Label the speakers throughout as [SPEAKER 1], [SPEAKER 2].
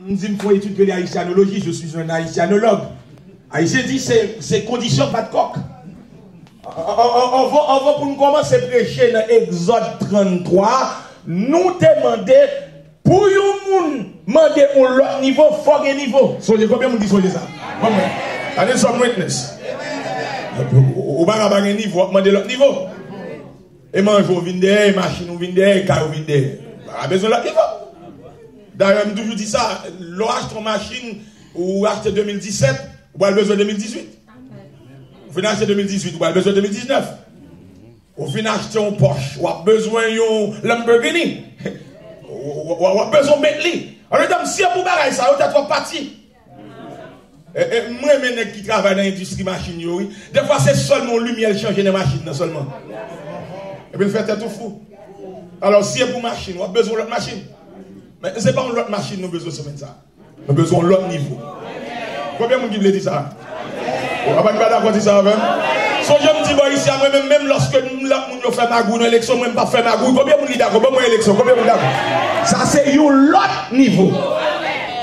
[SPEAKER 1] il faut étudier les haïtianologies, je suis un haïtianologue. Haïtien dit c'est condition pas de coq. On va pour nous commencer à prêcher dans Exode 33, nous demander pour nous demander au l'autre niveau, faut un niveau. Soyez combien vous dites ça? Allez, some witness. Ou pas avoir un niveau, demander l'autre niveau. Et manger au vinde, machine au vinde, car au vinde. Pas besoin de l'autre niveau. D'ailleurs, je toujours dis ça, l'achète une machine ou acheter 2017, ou avez besoin de 2018. Vous venez acheter 2018, ou avez besoin de 2019. Vous venez acheter un Porsche, ou avez besoin d'un Lamborghini. Ou avez besoin de Bentley. Alors, si vous avez ça, vous avez trois parties. Moi, les qui travaillent dans l'industrie machine, des fois, c'est seulement lumière qui change les machines, seulement. Et puis, vous faites tout fou. Alors, si vous avez une machine, vous avez besoin de l'autre machine. Mais ce n'est pas l'autre machine nous avons besoin de ça. Nous avons besoin de l'autre niveau. Combien de monde dit ça? On va pas d'accord dire ça avec. So je me dis, bon, ici, même lorsque nous avons fait ma goût dans l'élection, nous n'avons pas fait ma goût. Combien de monde dit d'accord? Combien de élection? Combien de monde d'accord? Ça, c'est l'autre niveau.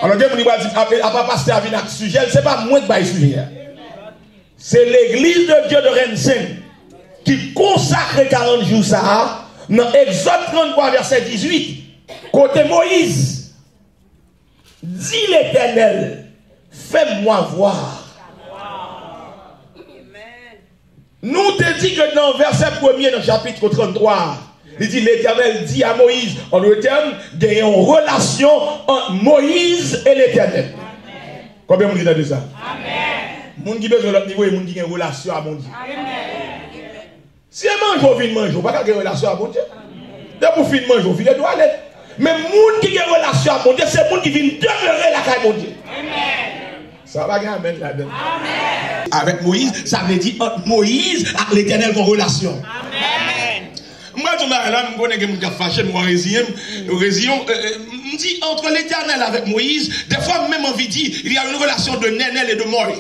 [SPEAKER 1] Alors, combien de monde dit, à pas passer à venir sujet, ce n'est pas moi qui vais sujet. C'est l'église de Dieu de Rennes qui consacre 40 jours ça, dans Exode 33, verset 18. Côté Moïse, dit l'Éternel, fais-moi voir. Nous te dit que dans le verset 1er, dans le chapitre 33, il dit l'Éternel dit à Moïse, en le terme, il y a une relation entre Moïse et l'Éternel. Combien de monde dit ça? Amen. Moun qui besoin de l'autre niveau et moun qui a une relation à mon Dieu. Si un mange, vient manger, pas qu'il y ait une relation à mon Dieu. Dès que vous finissez de manger, vous finissez de aller. Mais les gens qui ont une relation à mon Dieu, c'est les gens qui viennent demeurer la caille de mon Dieu. Amen. Ça va gagner amen là-dedans. Amen. Avec Moïse, ça veut dire entre Moïse et l'Éternel en relation. Amen. Moi, je me fâché, moi, je dis entre l'Éternel avec Moïse, des fois, même envie de dire, il y a une relation de Nénel et de Moïse.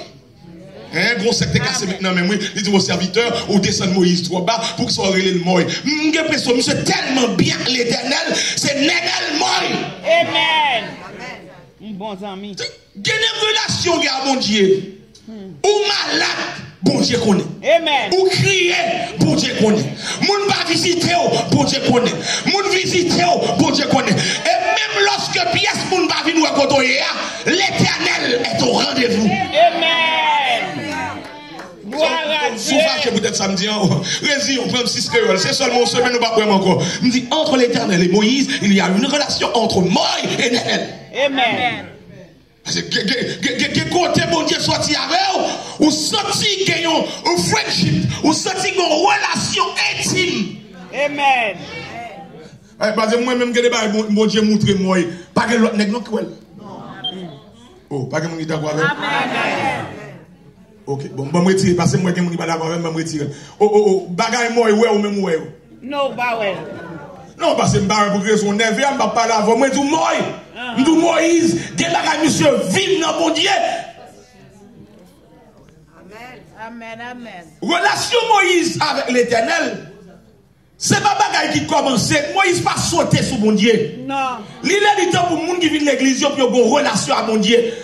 [SPEAKER 1] Un gros secte cassé maintenant, mais moi, il dit aux serviteurs, au descend Moïse trop bas pour qu'ils soient relés le Moïse. J'ai l'impression que c'est tellement bien l'Éternel, c'est Nénel Moïse. Amen. Un bon ami. Il y a une relation, gars, mon Dieu. Ou malade, bon Dieu connaît. Amen. Ou crier, bon Dieu connaît. Moun pas visiter, bon Dieu connaît. Moun visiter, bon Dieu connaît. Et même lorsque pièce moun pas venir à côté, l'Éternel est au rendez-vous. Amen. Souvent, peut-être samedi, on prend 6 créoles, c'est seulement une semaine, nous ne pouvons pas encore. Il dit, entre l'Éternel et Moïse, il y a une relation entre Moïse et Nénel. Amen. Parce que côté bon Dieu sorti avec ou sorti qu'il y a un friendship, ou sorti qu'il y a une relation intime. Amen. Parce que moi-même, que bon Dieu montre moi, pas que l'autre nègre non cruel. Oh, pas que mon d'accord avec. Amen. Ok, bon, je vais me retirer parce que moi, je ne suis pas d'accord avec, je vais me retirer. Oh, bagaille moi, ouais, ou même ouais. Non, pas ouais. Non, parce que je ne suis pas pour raison nerveux, je ne vais pas parler avant. Moi, je dis moi. Je dis Moïse, des bagailles, monsieur, vive dans mon Dieu. Amen, amen. Relation Moïse avec l'Éternel, ce n'est pas bagaille qui commence. Moïse pas sauter sur mon Dieu. Non. Il est du temps pour les gens qui viennent de l'église, pour avoir une relation avec mon Dieu.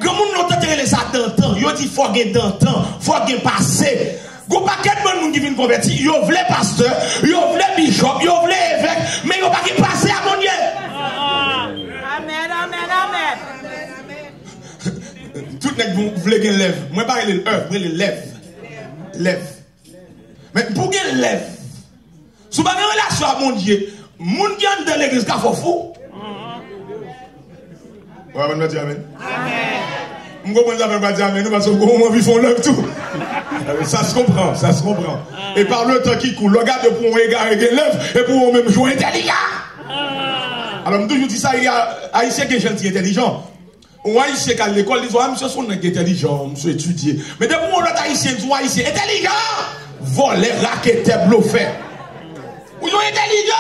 [SPEAKER 1] Quand on entend les attendants, ils disent faut gagner d'antan, faut gagner passé. Go paquet de monde qui viennent convertir, ils veulent pasteur, ils veulent bishop, ils veulent évêque, mais ils n'ont pas qui passer à mon Dieu. Amen, amen, amen. Tout le monde veut gagner lèvres. Moi pas les œuvres, moi les lèvres. Lèvres. Mais pour gagner lèvres, si vous avez une relation à mon Dieu, monde qui est dans l'église, il faut fou. Ouais, on va dire amen. Amen. Je ne pas dire amen, parce que nous vivons l'œuvre tout. Ça se comprend, ça se comprend. Et par le temps qui coule, le gars de pour un égard et l'œuvre, et pour même jouer intelligent. Alors, je toujours dis ça, il y a Haïtien qui est gentil, intelligent. Ou Haïtien qui est à l'école, ils disent, ah, monsieur, son intelligent, monsieur étudié. Mais depuis que l'autre Haïtien dit, Haïtien intelligent, voler, raqueter, bluffer. Ou sont intelligents.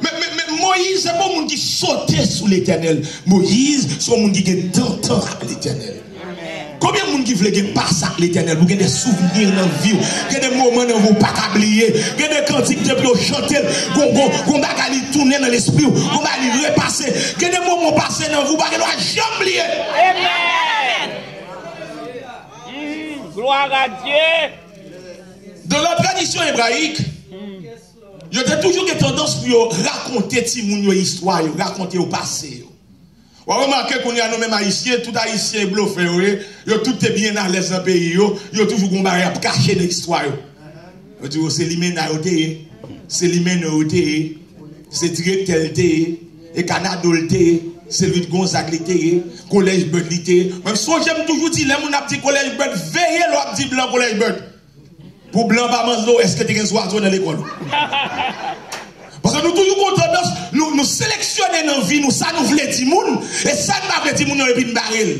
[SPEAKER 1] Mais Moïse, c'est pas le monde qui sautait sous l'Éternel. Moïse, c'est le monde qui est tentant avec l'Éternel. Combien de monde qui veut passer à l'éternel, vous avez des souvenirs dans la vie, vous avez des moments où vous ne pas oublier, vous avez des cantiques depuis vous chanter, vous avez tourner dans l'esprit, vous avez repasser, vous avez des moments passés dans vous, vous n'avez jamais oublier.
[SPEAKER 2] Amen. Gloire à Dieu.
[SPEAKER 1] Dans la tradition hébraïque, il y a toujours des tendances pour raconter une histoire, raconter au passé. Vous remarquez qu'on est à nous-mêmes haïtiens, tout haïtien est bluffé, tout est bien à l'aise dans le pays, il y a toujours un à cacher l'histoire. C'est l'imménat, c'est l'imménat, c'est directeur, et Canada, c'est lui de Gonzague, collège Bud, même si j'aime toujours dire, les gens dit collège Bud, veillez l'autre dit blanc collège Bud. Pour blanc, pas manger, est-ce que tu as un oiseau dans l'école? Parce que nous toujours tendance, nous sélectionnons dans la vie, nous ça nous voulons dire moun, et ça nous voulons dire moun et puis nous barrel.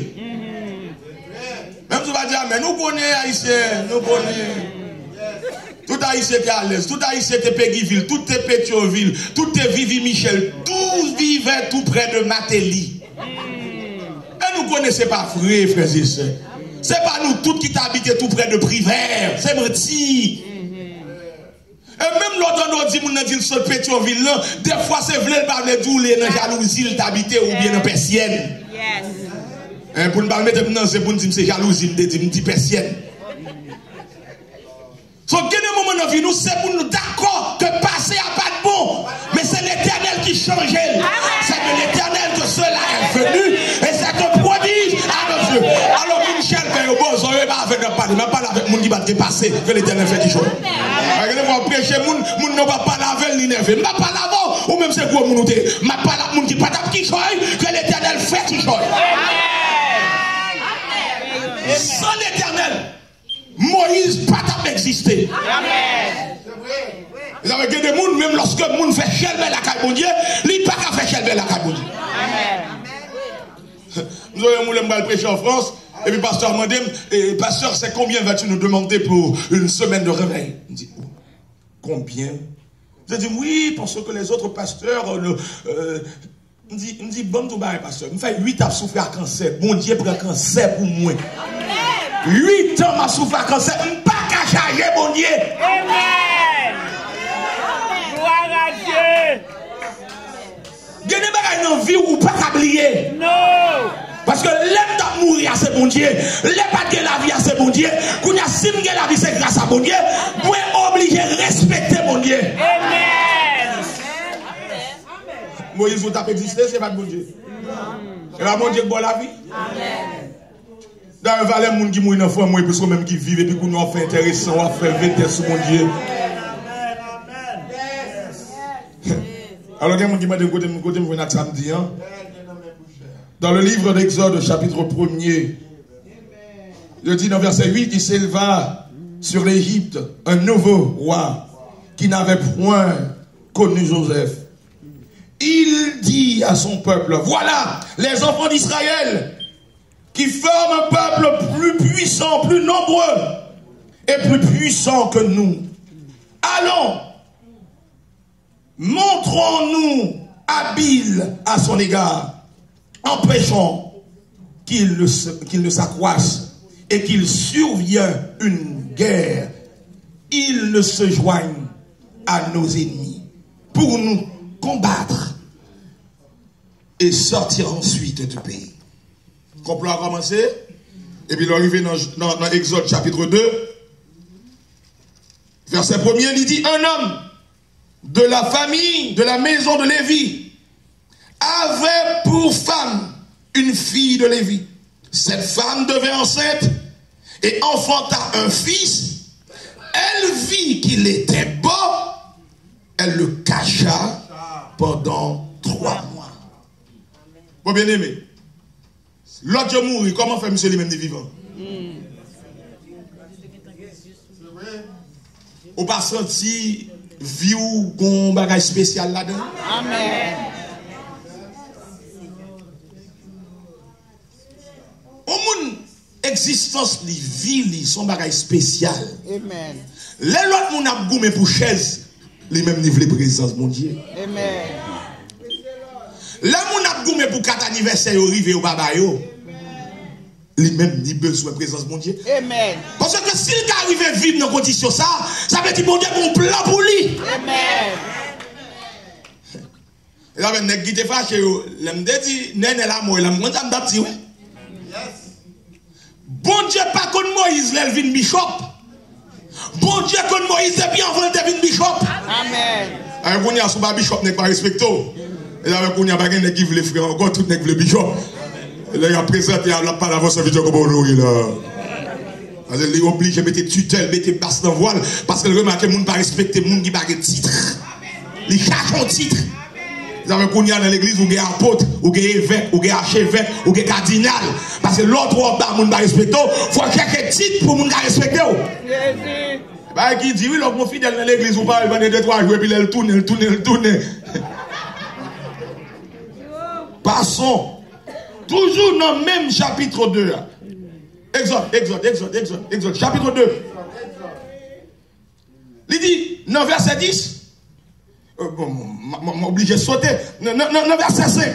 [SPEAKER 1] Même si on va dire, mais nous connaissons Haïtiens, nous connaissons. Tout Haïtien est à l'aise, tout Haïtien est Péguiville, tout est Pétionville, tout est Vivi Michel, tout vivait tout près de Matéli. Et nous connaissons pas vrai, frères et sœurs. C'est pas nous tous qui t'habitent tout près de Privert, c'est menti. Et même l'autre on dit, mon dit sur Pétionville, des fois c'est vrai, le parler d'où dans jalousie, t'habiter ou bien dans Persienne. Yes. Pour ne pas mettre dans c'est pour dire c'est jalousie, me dit Persienne. So, il y a des moments dans la vie, nous, c'est pour nous d'accord que passer n'a pas de bon. Mais c'est l'éternel qui change. C'est de l'éternel que cela est venu. Et c'est un prodige à nos yeux. Alors, Michel, fait au bon, on ne va pas avec un parler. Mais pas avec les gens qui va dépasser que l'éternel fait qui change. Regardez-moi, prêcher, les gens ne va pas laver ni nerver. Je ne vais pas laver, ou même c'est quoi, mon outé. Je ne vais pas laver, les gens qui ne pas qui change, que l'éternel fait qui change. Sans l'éternel, Moïse pas existé. Amen. Vous avez des gens, même lorsque le monde fait chelbe la caille bon Dieu, il pas qu'à faire chelbe la caille bon Dieu. Amen. Nous avons prêcher en France, et puis pasteur m'a dit, pasteur, c'est combien vas-tu nous demander pour une semaine de réveil? Il me dit, combien? Je dis, oui, parce que les autres pasteurs, il me dit, bon, tout bas, pasteur, il me fait 8 à souffrir à cancer. Bon Dieu prend cancer pour moi. 8 ans à souffrir à cancer, je ne peux pas charger, bon Dieu.
[SPEAKER 2] Amen. Gloire à Dieu.
[SPEAKER 1] Il y a des bagages dans la vie où pas oublier.
[SPEAKER 2] Non.
[SPEAKER 1] Parce que l'aime de mourir, c'est bon Dieu. L'aime pas de la vie, c'est bon Dieu. Quand il y a si la vie, c'est grâce à bon Dieu. Vous êtes obligé de respecter bon Dieu.
[SPEAKER 2] Amen.
[SPEAKER 1] Moïse, vous avez existé, c'est pas de bon Dieu. C'est pas bon Dieu qui boit la vie.
[SPEAKER 2] Amen.
[SPEAKER 1] Dans le valet, les gens qui mourent dans le fond, moi, parce que même qui vivent, et puis qu'on a fait intéressant, on a fait vêter sur mon Dieu. Alors, il y a des gens qui m'ont dit, côté, je vais samedi. Dans le livre d'Exode, chapitre 1er, il dit dans verset 8, il s'éleva sur l'Égypte un nouveau roi qui n'avait point connu Joseph. Il dit à son peuple, voilà les enfants d'Israël qui forment un peuple plus puissant, plus nombreux et plus puissant que nous. Allons, montrons-nous habiles à son égard, empêchons qu'il ne s'accroisse et qu'il survienne une guerre. Il ne se joigne à nos ennemis pour nous combattre et sortir ensuite du pays. Complot a commencé, et puis il est arrivé dans Exode chapitre 2, verset 1er, il dit, un homme de la famille, de la maison de Lévi, avait pour femme une fille de Lévi. Cette femme devint enceinte et enfanta un fils. Elle vit qu'il était beau, elle le cacha pendant 3 mois. Bon bien aimé, l'autre mourit, comment fait monsieur lui-même vivant? Ou pas senti vie ou un bagage spécial là-dedans? Amen. Au monde existence li vie son bagage spécial. Amen. Les autres moun a goumé pour chaise, les mêmes niveaux de présence mon Dieu. Amen. Les moun a goumé pour 4 anniversaires arrivé au baba yo. lui-même, il a besoin de présence de mon Dieu.
[SPEAKER 2] Amen.
[SPEAKER 1] Parce que s'il arrive à vivre dans condition ça, ça veut dire mon Dieu mon plan pour lui.
[SPEAKER 2] Amen.
[SPEAKER 1] Et là, il qui était fâché, il me dit, Nene là, moi, il me dit, oui. Bon Dieu, pas comme Moïse, il vient bishop. Bon Dieu, comme Moïse, depuis avant, il devient bishop.
[SPEAKER 2] Amen.
[SPEAKER 1] Alors, quand il y a un bishop, n'est pas respecté. Et là, quand il y a un bagage qui veut frère, encore tout n'est que le bishop. Et là, il a présenté à la parole avant sa vidéo comme on là. Parce qu'il est obligé de mettre tutelle, mettre basse dans voile, parce qu'il remarque que les gens ne pas respecter les gens qui n'ont pas de titre. Ils cherchent un titre. Vous avez qu'on y a dans l'église, ou il y a apôtre, ou il y a évêque, ou il y a archevêque, ou il y a cardinal. Parce que l'autre, on ne pas respecter, il faut chercher un titre pour ne pas respecter. Bah, qui dit, oui, l'homme fidèle dans l'église, ou pas, il va de 2-3 jours, et puis il tourne. Passons. Toujours dans le même chapitre 2. Exode, chapitre 2. Il dit, dans verset 10, m'obligé de sauter, dans verset 5,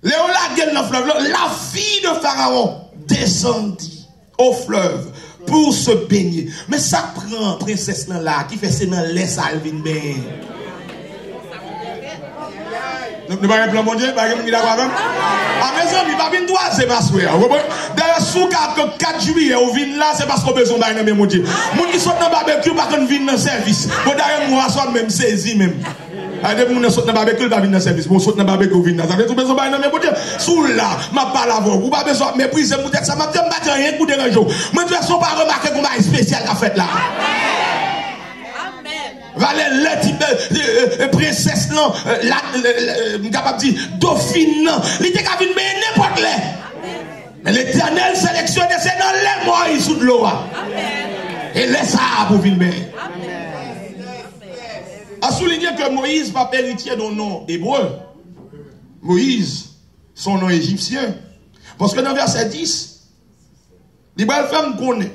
[SPEAKER 1] Léon Laguel dans le fleuve, la fille de Pharaon descendit au fleuve pour se baigner. Mais ça prend princesse là, qui fait c'est dans l'est à Alvin Ben. Ne pas un plan mon Dieu, pas un plan d'accord avec. À mes amis, pas une droite, c'est pas souhait. D'ailleurs, sous 4 juillet, on vient là, c'est parce qu'on a besoin d'un même mon Dieu. Moun qui sont dans le barbecue, pas qu'on vienne dans le service. Bon, d'ailleurs, moi, je suis même saisi même. Des gens qui sont dans le barbecue, pas venir dans le service. Bon, sont dans le barbecue, viennent là. Ça veut dire que besoin d'un même mon Dieu. Sous là, ma parle avant. Vous pas besoin de mépriser mon Dieu. Ça m'a dit, je ne rien pour déranger. Mais de toute façon, pas remarquer qu'on a spécial qu'a fait là. Valère le princesse non, capable de dire dauphine non, il était capable de mettre n'importe quoi. Mais l'Éternel sélectionne c'est dans les Moïse sous de l'eau. Et laisse ça pour venir. A souligner que Moïse pas héritier d'un nom hébreu. Moïse, son nom égyptien. Parce que dans verset 10, les belles femmes connaissent.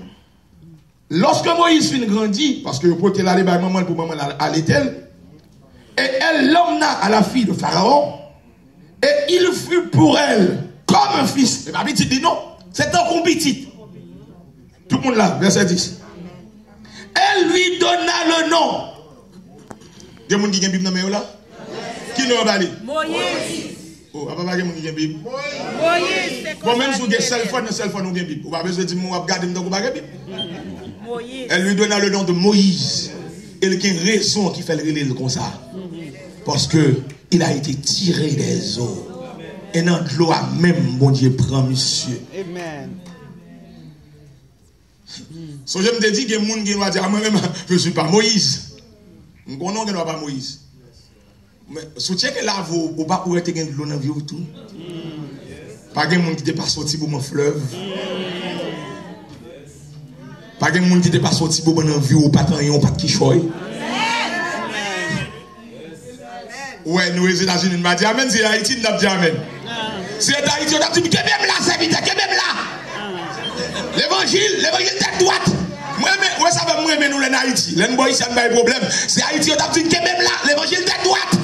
[SPEAKER 1] Lorsque Moïse finit grandi, parce que pour aller par maman pour maman allait-elle, et elle l'emmena à la fille de Pharaon, et il fut pour elle comme un fils. Mais ma petite dit non, c'est un compétit. Tout le monde là, verset 10. Elle lui donna le nom. Il y a des gens qui ont Bible dans le là? Qui nous a parlé?
[SPEAKER 2] Moïse.
[SPEAKER 1] Oh, il y a des gens qui ont Bible.
[SPEAKER 2] Moïse, c'est
[SPEAKER 1] quoi? Bon, même si vous avez cell phone, vous avez Bible. Vous n'avez pas besoin de dire, vous regardez dans la Bible. Elle lui donna le nom de Moïse. Et il y a une raison qui fait le relais comme ça. Parce que il a été tiré des eaux. Et dans l'eau a même, bon Dieu, prend monsieur. Amen. So, je me dis que les gens qui vont dire, moi-même, je ne suis pas Moïse. Je ne connais pas Moïse. Mais soutien que là, vous ne pouvez pas être de l'eau dans la vie ou tout. Pas de gens qui ne pas sorti pour mon fleuve. Pas de gens qui ne pas sorti pour mon vie ou pas de pas de quichoy. Ouais, nous, les États-Unis, nous avons dit Amen, c'est Haïti, nous avons dit Amen. C'est Haïti, nous avons dit, que même là, c'est vite, que même là. L'évangile tête droite. Moi, ça va moi, mais nous, les Haïti. Les boys, ça n'a pas de problème. C'est Haïti, nous avons dit, que même là, l'évangile tête droite.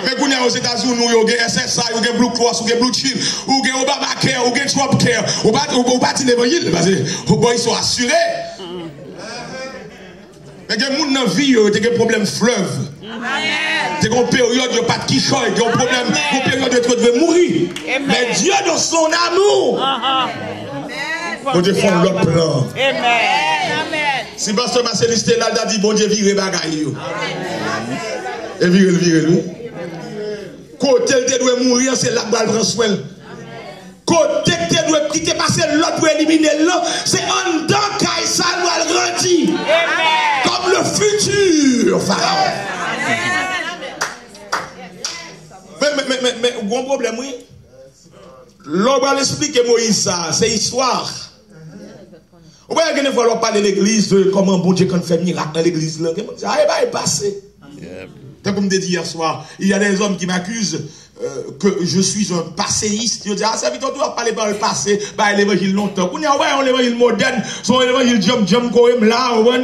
[SPEAKER 1] Mais quand on est aux États-Unis, nous avons SSI, nous avons Blue Cross, nous avons Blue Shield, nous avons Obamacare, nous avons Trump Care. On va pas dire l'évangile, parce que les boys sont assurés. Mais il y a des gens dans la vie, il y a des problèmes fleuves. Il y a des périodes de pas de quichoy, il y a des problèmes, des périodes de devait mourir. Mais Dieu, dans son amour, bon Dieu fait l'autre plan. Si Pasteur Marcelis était là, il a dit, bon Dieu, virez bagaille. Et virez lui. Côté il doit mourir, c'est là que prend soin. Côté il doit quitter passer l'autre pour éliminer l'autre, c'est en dedans qu'il ça doit grandir. Comme le futur Pharaon. Mais, bon problème, oui. L'on va l'expliquer Moïse ça, c'est histoire. On va une fois parler de l'église, de comment bon Dieu quand fait miracle dans l'église là. Ça va passer. Comme je l'ai dit hier soir, il y a des hommes qui m'accusent que je suis un passéiste. Ils disent, ah, ça veut dire que tu vas parler par le passé, par l'évangile longtemps. On y a l'évangile moderne, son évangile jump, là, on va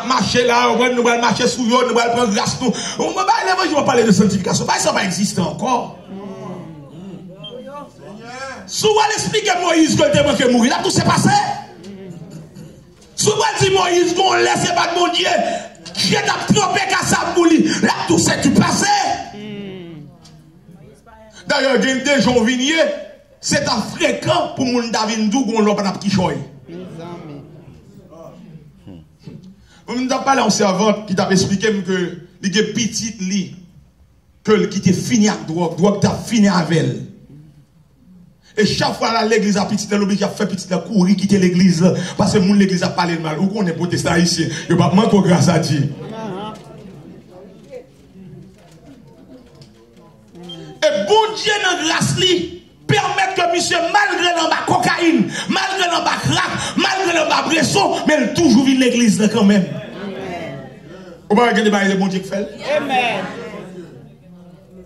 [SPEAKER 1] marcher là, on va marcher sous l'eau, on va prendre grâce. On va l'évangile, on va parler de sanctification. Ça va exister encore. Souvent expliquer Moïse que le démon qui mourir, là tout s'est passé. Souvent dit Moïse qu'on laisse pas de mon Dieu. Dieu t'a trompé qu'à ça mourir, là tout s'est passé. D'ailleurs, il y a des gens venus, c'est un fréquent pour mon David Dou qu'on l'a pas qui choye. Je ne parlé à un servante qui t'a expliqué que il y a une petite lit qui t'a fini avec drogue t'a fini avec elle. Et chaque fois là l'église a petite, elle oblige à faire petite courir quitter l'église parce que mon l'église a parlé de mal. Ou qu'on est protestant ici, il va pas manquer grâce à Dieu. Et bon Dieu dans grâce li permettre que monsieur malgré l'en bas cocaïne, malgré l'en bas crack, malgré l'en bas bresson, mais elle toujours vit l'église là quand même. Vous pouvez regarder le bon Dieu qui fait.
[SPEAKER 2] Amen.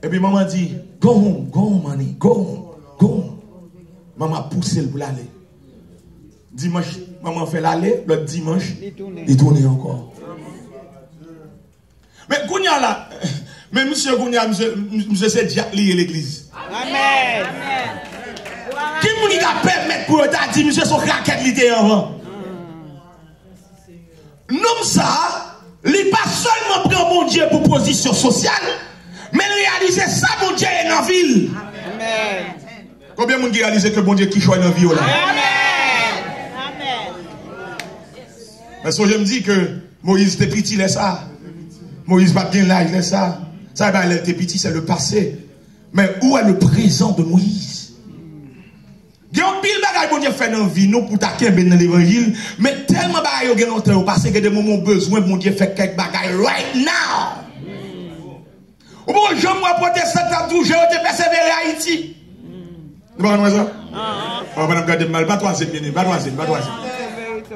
[SPEAKER 1] Et puis maman dit, go home, money, go home. Maman pousse le pour l'aller. Dimanche, maman fait l'aller, l'autre dimanche, il tourne encore. Mais Gounia là, mais monsieur Gounia, monsieur c'est déjà lié l'église.
[SPEAKER 2] Amen.
[SPEAKER 1] Qui vous a permis pour t'a dit monsieur son craquette l'idée avant? Non ça, il pas seulement prend mon Dieu pour position sociale, mais réaliser ça mon Dieu est dans la ville.
[SPEAKER 2] Amen.
[SPEAKER 1] Combien de monde réalise que mon Dieu qui choisit dans la vie là?
[SPEAKER 2] Amen.
[SPEAKER 1] Mais si je me dis que Moïse était petit, laisse ça. Moïse va bien là, il laisse ça. Ça, il était petit, c'est le passé. Mais où est le présent de Moïse? Il y a un pile bagage bon Dieu fait dans la vie, nous pour taquer dans l'évangile, mais tellement bagage il y a longtemps passé que des moments besoin mon Dieu fait quelques bagages right now. Ou bon, je me protestant à tout, j'ai été persévéré à Haïti. Vous comprenez ça? On va regarder mal, pas troisième, pas troisième.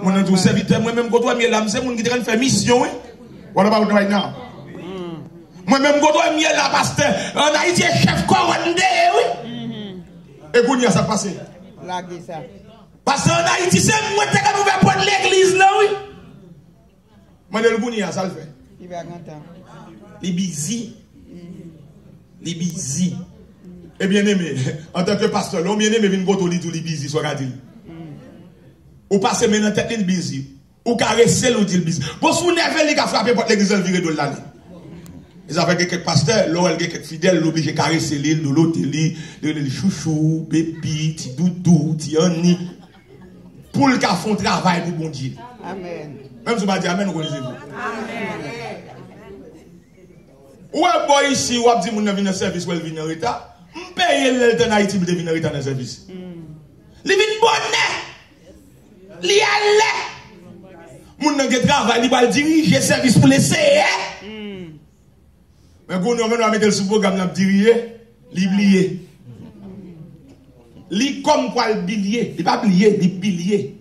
[SPEAKER 1] Mon entourage serviteur, moi-même, quand toi, là, c'est mon qui train de faire mission, oui. What about right now? Moi-même, quand toi, là, pasteur, en Haïti, chef commandé, oui. Et Gounia, ça passe. Parce qu'en Haïti, c'est moi qui ai ouvert pour l'église, là, oui. Moi, le Gounia, ça le fait.
[SPEAKER 2] Il va content.
[SPEAKER 1] Les busy. Et bien aimé, en tant que pasteur, l'homme bien aimé, vient goto li tout les busy, soit gardé. Ou passer maintenant tête le busy. Ou caresser l'autre dit le busy. Pour sous nerveux, il a frappé pour l'église, il viré de l'année. Ils avaient quelques pasteurs, là, il y a quelques fidèles, l'obligé de caresser l'île, de l'autre, le chouchou, bépi, ti doudou, ti ani. Pour le cas font travail pour bon Dieu.
[SPEAKER 2] Amen.
[SPEAKER 1] Même si vous dites Amen, vous connaissez vous. Amen. Ou un boy ici, ou un dit, mon vient dans le service, ou elle vient en retard. Je paye le en Haïti pour venir en retard dans le service. Il vient bonne. Il y a l'air. Mon qui travaille, il va diriger le service pour l'essayer. Mais quand on va mettre le sous-programme, on va diriger, il oublié. Il comme quoi le bilier. Il n'est pas bilier, il est bilier.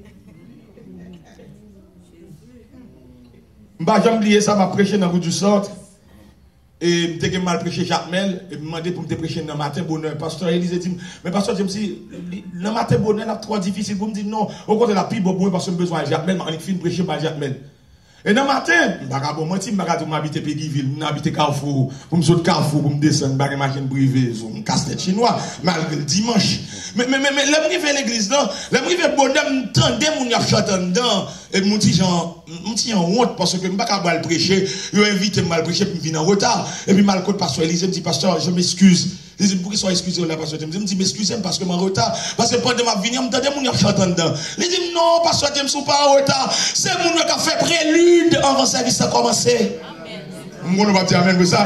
[SPEAKER 1] Je ne vais jamais oublier ça, je prêché dans le route du sort. Et je mal prêché Jacques Mel, et je me demandé pour me prêcher dans le matin bonheur. Pasteur Élise dit, mais pasteur, je me suis dit, le matin bonheur, c'est trop difficile pour me dire non. Au contraire, la plus bonne parce que j'ai besoin de Jacques Mel, je suis prêcher par Jacques Mel. Et dans le matin, je m'habite Péguiville, je m'habite Carrefour, pour me sauter Carrefour, pour me descendre, je machine privée, je me casse-tête chinois, malgré le dimanche. Mais, là, je vais à l'église, là, je vais bonheur, je m'entendais, je chante dedans, et je dis, je honte, parce que je ne peux pas le prêcher, je invite à me prêcher, puis je viens en retard. Et puis, mal côté pasteur Élise, je me dis, pasteur, je m'excuse. Je dis, pourquoi ils sont excusés là, pasteur? Je me dis, m'excusez parce que je suis en retard. Parce que pendant ma venue, je m'entendais, je chante dedans. Je dis, non, pasteur, je ne suis pas en retard. C'est mon qui a fait prélude avant le service a commencé. On va dire amen pour ça.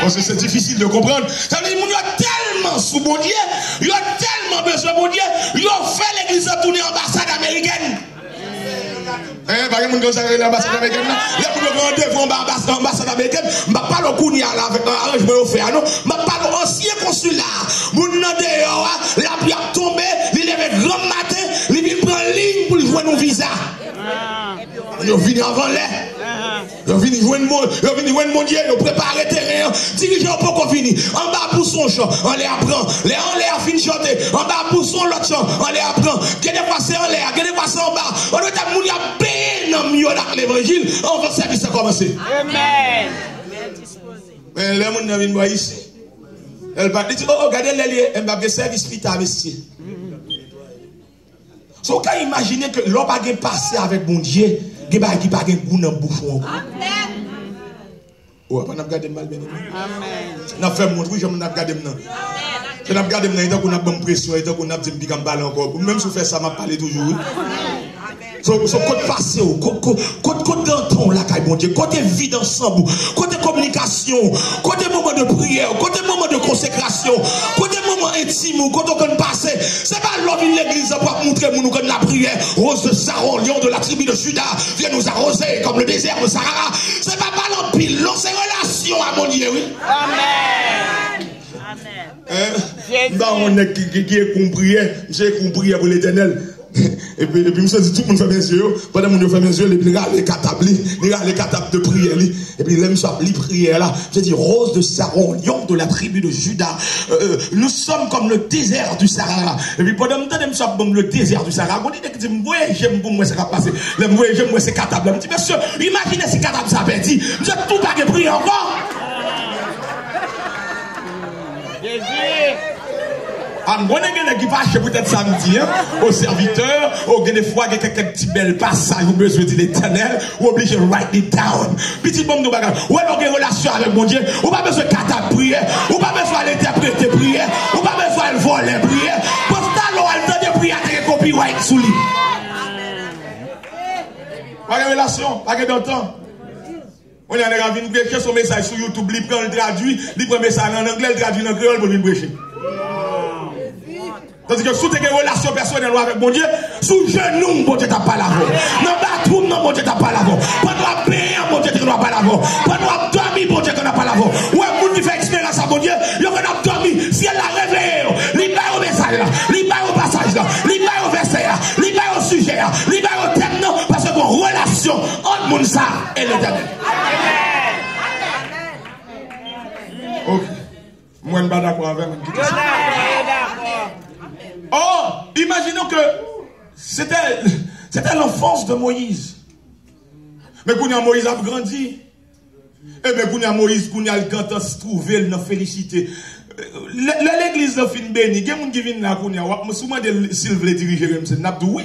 [SPEAKER 1] Parce que c'est difficile de comprendre. Ça veut dire qu'il y a tellement sous mon Dieu, il y a tellement besoin de mon Dieu, il a fait l'église tourner ambassade américaine. Par exemple, l'ambassade américaine, là, pour le rendez-vous ambassade américaine, je ne parle pas de Kounia avec un arrangement offert, non. Je parle de l'ancien consulat. Mon nom de la pierre tombée, il est avec grand matin, il vient prendre ligne pour jouer nos visas. Il vient avant l'air. Il vient jouer mon Dieu, il prépare le terrain, dirigeant pour qu'on finisse. En bas pour son chant, on les apprend. Les en l'air fin de chanter. En bas pour son l'autre chant, on les apprend. Qu'est-ce que c'est en l'air, qu'est-ce que c'est en bas. On doit être moun a payé dans mieux dans l'évangile. On va servir ça commencer. Amen. Mais les gens viennent voir ici. Elle va dire, oh, regardez les liens, elle va faire service vite à investir. So, quand imaginez que l'homme a passé avec mon Dieu, il n'y a pas de goût dans le bouchon. Amen. Ouais, on a regardé mal, bien aimé. Amen. On a fait mon truc, on a regardé maintenant. On a regardé maintenant, on a bonne pression, on a dit que je vais encore. Même si on fait ça, on parle toujours. So, côté passé, côté d'entendre la caille, bon Dieu, côté vie ensemble, côté communication, côté moment de prière, côté moment de consécration, côté moment intime, côté on passe, c'est pas l'homme de l'église pour montrer nous que la prière, rose de Saron, lion de la tribu de Juda, vient nous arroser comme le désert de Sahara. C'est pas l'empile, non, c'est relation à mon Dieu, oui. Amen. Amen. Bah, on est qui est compris, j'ai compris pour l'éternel. Et puis, je dis, tout le monde fait mes yeux. Pendant que je fais mes yeux, les râles les catables de prière. Et puis, l'aime soit les prières là. Je dis, rose de Saron, lion de la tribu de Juda. Nous sommes comme le désert du Sahara. Et puis, pendant que je suis comme le désert du Sahara, on dit que j'aime pour moi, ça va passer. J'aime moi, ces catables. Je dis, monsieur, imaginez ces catables, ça fait dit. Je n'ai tout pas prier encore. On a qui passe peut-être samedi aux serviteurs, ou des fois il y a quelques petits belles passages, vous besoin de l'éternel, ou obligé de write it down. Petit bombe de bagages, ou alors une relation avec mon Dieu, ou pas besoin de catapulter prière, ou pas besoin d'interpréter prière, ou pas besoin de voler prière. Pour ça, l'on a le temps de prière avec un copyright sous lui. Pas de relation, pas de temps. On a un venu prêcher son message sur YouTube, il prend le traduit, il prend le message en anglais, le traduit en créole pour venir prêcher. Tandis que sous tes relations personnelles avec mon Dieu, sous genou, mon Dieu t'a pas l'avant. Dans bathroom, mon Dieu t'a pas l'avant. Pendant la paix, mon Dieu t'a pas l'avant. Pendant la dormi, mon Dieu t'a pas l'avant. Ouais, mon Dieu fait expérience à mon Dieu, il a dormi, si elle a réveillé, il va au message là, il va au passage là, il va au verset là, il va au sujet là, il va au thème là, parce que mon relation entre mon ça et l'éternel. Ok. Moi, je ne suis pas d'accord avec vous. Oh, imaginons que c'était l'enfance de Moïse. Mais quand Moïse a grandi, et bien quand Moïse a se trouvé, il a félicité. L'église a fini béni. Il y a des gens qui viennent là, souvent s'il veut diriger, c'est oui.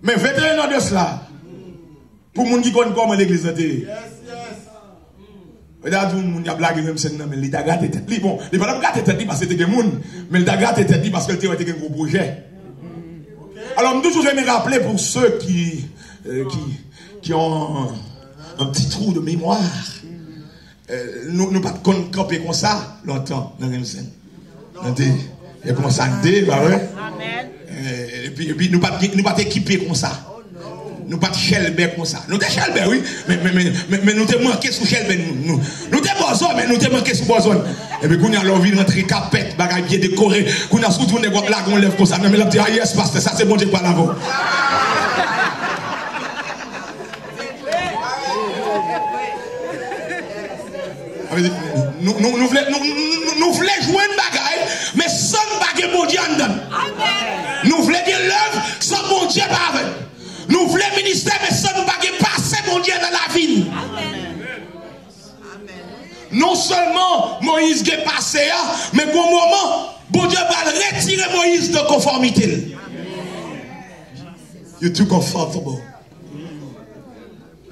[SPEAKER 1] Mais 21 ans de cela, pour les gens qui connaissent comment l'église a été. Regarde, il y a blague même maintenant, mais il a gâté tête. Bon, il va pas gâter tête parce que c'était des gens, mais il a gâté tête parce que c'était un gros projet. Alors, je toujours aimé rappeler pour ceux qui ont un petit trou de mémoire, nous pas camper comme ça longtemps dans la scène. Il y a commencé à dire, bah ouais. Et puis nous pas équipés comme ça. Nous pas de Shelbert comme ça. Nous de Shelbert, oui, mais nous te manqué sous Shelbert. Nous te boson, mais nous te manqué sous boson. Et puis, quand on a l'envie de rentrer capette, bagaille bien décoré, quand on a surtout une là, on lève comme ça. Mais là, on dit, ah yes, pasteur, ça c'est bon Dieu par l'avant. Nous voulons jouer une bagaille, mais sans bagaille bon Dieu en dedans. Nous voulons dire l'œuvre sans bon Dieu pas avec. Nous voulons ministère, mais sans nous bagaille passer mon Dieu dans la ville. Non seulement Moïse est passé, mais qu'au moment, bon Dieu va retirer Moïse de conformité. You're too comfortable.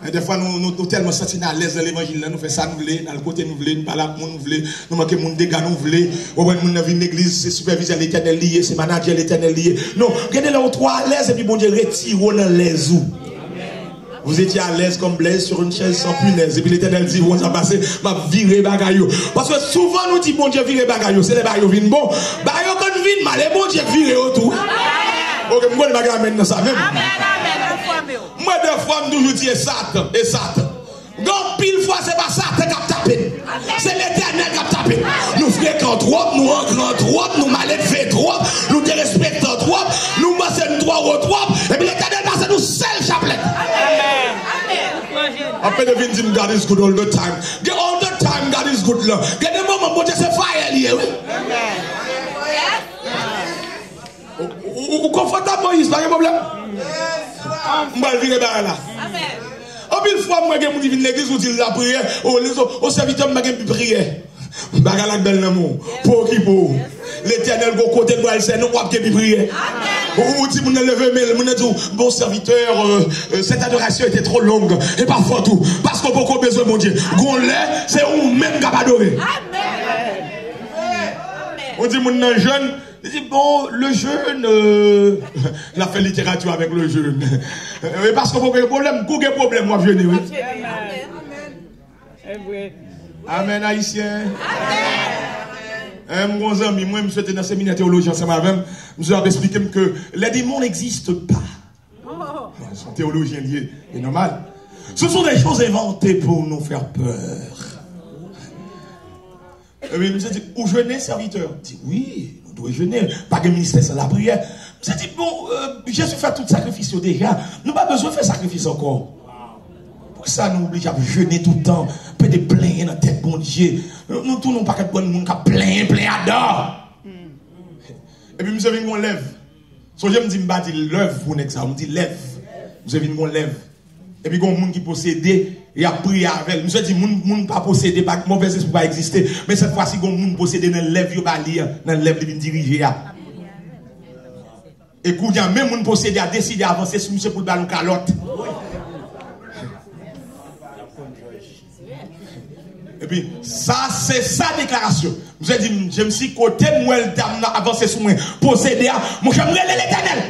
[SPEAKER 1] Et des fois, nous tellement sentis à l'aise de l'évangile, nous faisons ça, nous voulons, dans le côté, nous voulons, nous parlons, nous voulons, nous manquons de dégâts, nous voulons, nous avons une église, c'est superviseur l'éternel lié, c'est manager l'éternel lié. Non, regardez là où toi à l'aise, et puis bon Dieu retire dans l'aise où. Vous étiez à l'aise comme Blaise sur une chaise sans punaise, et puis l'éternel dit, vous avez passé, m'a viré bagaille. Parce que souvent nous dit, bon Dieu, viré bagaille, c'est les bagailles viennent bon, bagaille quand viennent mal, et bon Dieu, viré autour. Ok, moi, je vais mettre dans ça même. Moi, deux fois, je toujours dis Satan et Satan. Donc, pile fois, c'est pas Satan qui a tapé. C'est l'éternel qui a tapé. Nous fréquentons trop, nous rentrons trop, nous malfaisons trop, nous te respectons trop, nous massons trop, et puis l'éternel passe nous seul chapelet. Amen. Après, de venir dire God is good all the time. All the time, God is good. Il y a des moments où c'est fire lié. Ou confortable Moïse, pas de problème. Je vais virer là. En pile fois, moi, je vais venir l'église, je dis la prière, au serviteur, je vais prier. Je vais bel amour. Pour qui pour l'éternel, au côté de moi, c'est nous qui prier. Ou dit, mon levé, mais mon dit, bon serviteur, cette adoration était trop longue. Et parfois tout. Parce qu'on a beaucoup besoin, mon Dieu. Qu'on l'est, c'est ou même qui va adorer. On dit, mon jeune, il dit, bon, le jeune, il a fait littérature avec le jeune. Parce qu'on a un problème, quel problème, moi, je viens, oui. Amen, haïtien. Amen. Mon ami, moi, je suis dans le séminaire théologie ensemble avec moi. Je vais expliquer que les démons n'existent pas. Ils sont théologiens liés. C'est normal. Ce sont des choses inventées pour nous faire peur. Et puis, je me suis dit, où jeûner, serviteur? Je dis, oui, nous devons jeûner. Pas de ministère sans la prière. Je me suis dit, bon, Jésus fait tout sacrifice déjà. Nous n'avons pas besoin de faire sacrifice encore. Pour ça, nous oblige à jeûner tout le temps. Peut de plein dans la tête, bon Dieu. Nous tous n'avons pas de bon monde qui plein adore. Et puis, nous avons qu'on lève. So, je me dis, je dis, lève pour ça. On me dit, lève. Nous avons qu'on lève. Et puis, il y a un monde qui possède, et a prié avec elle. Nous avons dit, monde pas posséder, pas mauvais esprit pas exister. Mais cette fois-ci, il y a un monde possédé dans le lève, il va lire, dans le lève, il va diriger. Et quand il y a même monde possédé à décider d'avancer sur monsieur pour le ballon calotte. Et puis, ça, c'est sa déclaration. Vous avez dit, je me suis côté, moi, le dame avancé sur moi, possédé à, moi, j'aimerais l'éternel.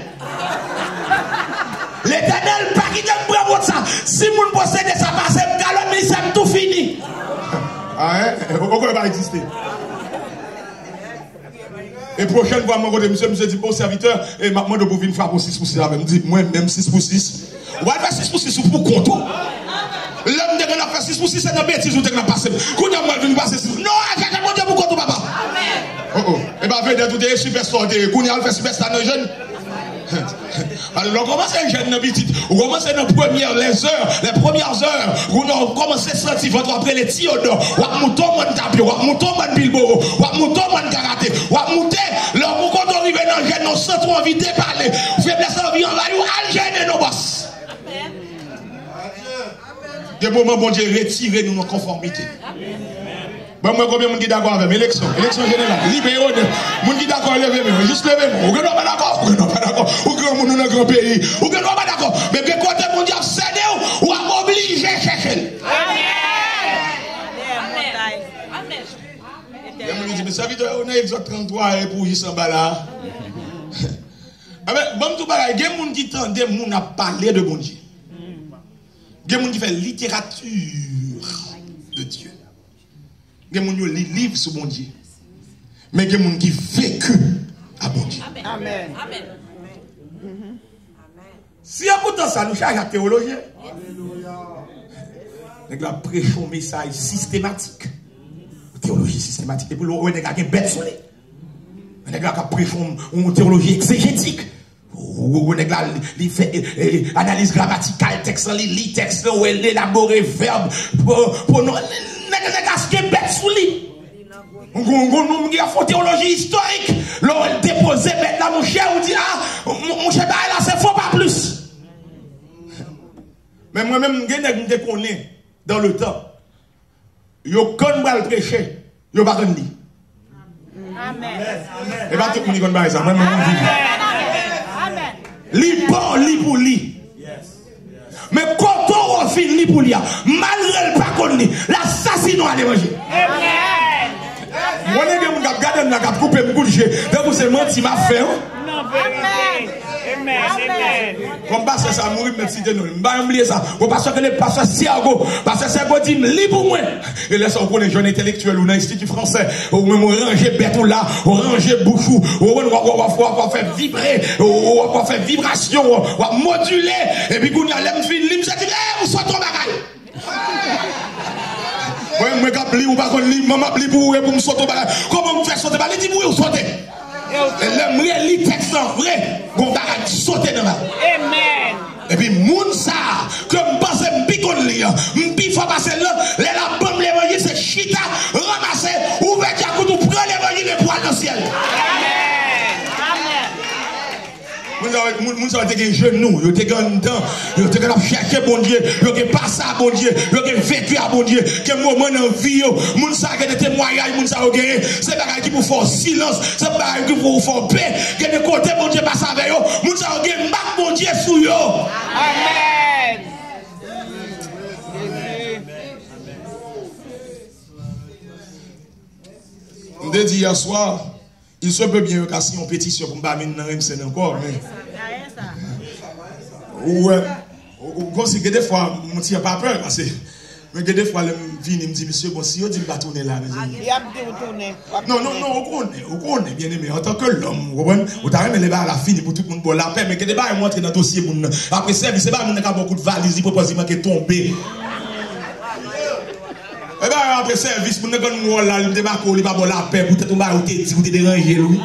[SPEAKER 1] L'éternel, pas qui t'aime bravo ça. Si mon possède ça passe, mais ça tout fini. Ah, hein? Pourquoi il va exister? Et prochaine fois, mon monsieur dit, bon serviteur, et maintenant, de vous venir faire pour 6 pour 6 avec. Je dis, moi, même 6 pour 6. On va faire 6 pour 6 pour compte. L'homme de la faire 6 pour 6, c'est une bêtise ou t'es passé. Quand on a venu passer 6 non, j'ai mon Dieu pour compte, papa. Oh, et bien, veut dire, tout est superstar. Quand on a fait superstar, nos jeunes. Alors, on commence à jeune petit, on commence dans les premières heures, on a commencé à sentir votre après les Théodore, on a monté mon tapio, on a monté mon Bilbo, on a monté mon karaté, on a monté, là, quand on arrive dans le jeune, on sent trop envie de parler, faiblesse envie, on va y aller, nos boss. Des moments, bon Dieu, retirer nous nos conformités. Bon, moi, combien de gens sont d'accord avec l'élection? Élection générale. Libéraux, gens qui sont d'accord, levez-moi. Juste levez-moi. Ou que nous pas d'accord. Ou que nous pas d'accord. Ou que nous dans un grand pays. Ou que nous pas d'accord. Mais que côté mondial cédé ou à obliger à chercher. Amen. Amen. Je me dis, ça veut dire on a Exode 33 et pour y s'en là. Bon, tout bagaille. Il y a des gens qui tendent, des gens à parler de bon Dieu. Il y a des gens qui font littérature de Dieu. Il y a des gens qui lisent livres sur bon Dieu. Mais il y a des gens qui vécu à bon Dieu.
[SPEAKER 2] Amen.
[SPEAKER 3] Amen.
[SPEAKER 1] Si à pourtant ça nous charge à théologie, nous avons prêché un message systématique. Théologie systématique. Et puis nous avons une bête sur les. Nous avons prêché une théologie exégétique. Nous avons fait analyse grammaticale, texte, lit texte, élaborer verbe pour nous. Nous bête sous lui. Nous avons fait théologie historique. L'on dépose bête là, mon cher, on dit, ah, mon cher, là, c'est faux, pas plus. Mais moi-même, je connais dans le temps. Yo quand va le prêcher, yo pas connait.
[SPEAKER 2] Amen.
[SPEAKER 1] Et pas tout le monde connaît ça, moi-même
[SPEAKER 2] Amen.
[SPEAKER 1] li bon, li pour li. Mais quand on refait li pour li, malgré le pas connait, l'assassinat à l'évangile.
[SPEAKER 2] Amen.
[SPEAKER 1] Moi, je vais regarder la cap couper me coucher. Donc vous c'est menti m'a fait.
[SPEAKER 2] Non, vérité. Amen. Amen.
[SPEAKER 1] Comme pasteur ça mourir même si nous pas oublier ça. Au pasteur que le pasteur Siago, pasteur Siago dit li pour moi. Et là ça on connaît jeune intellectuel ou dans l'institut français ou même ranger bête ou là, ou ranger bouchou, ou on faire vibrer, on va faire vibration, on va moduler et puis qu'on y a l'aime fin lim ça dit eh vous sortez bagaille. Ouais moi cap li ou pas qu'on li maman li pour me sauter bagaille. Comment me faire sauter bagaille dit pour vous sauter. L'aime li texte vrai, on va sauter dans la.
[SPEAKER 2] Amen.
[SPEAKER 1] Et puis, moun ça, comme pense m'picon li, m'pi faut passer là, la bombe l'évangile, c'est chita, ramasser, ouvert à coup, tout prend l'évangile et poil dans le ciel. Moun ça, t'es genou, yo t'es temps, yo t'es chercher bon Dieu, yo t'es passé à bon Dieu, yo t'es vécu à bon Dieu, que moment dans vie, moun ça, que des témoignages, moun ça, c'est bagay qui pour faire silence, c'est bagay qui pour faire paix, que des côtés bon Dieu passe avec eux, Moun sa yo gen mak bon Dieu sou yo.
[SPEAKER 2] Amen.
[SPEAKER 1] On te dit hier soir, il se peut bien que si on pétition pour me battre dans MC encore, mais. Ouais. Comme si des fois, je ne tire pas peur parce que. Mais des fois, je me dis, monsieur, bon, si on dit que je vais tourner là, non, on connaît, bien aimé. En tant que l'homme, on t'a remis les balles à la fin pour tout le monde pour la paix, mais que des balles montrent dans le dossier. Après ça, c'est pas mon cas beaucoup de valises, pour pas qui est tombé. Et bien, après service, pour ne pas nous là, il débarque, il va la paix, pour te tomber, pour te déranger, lui.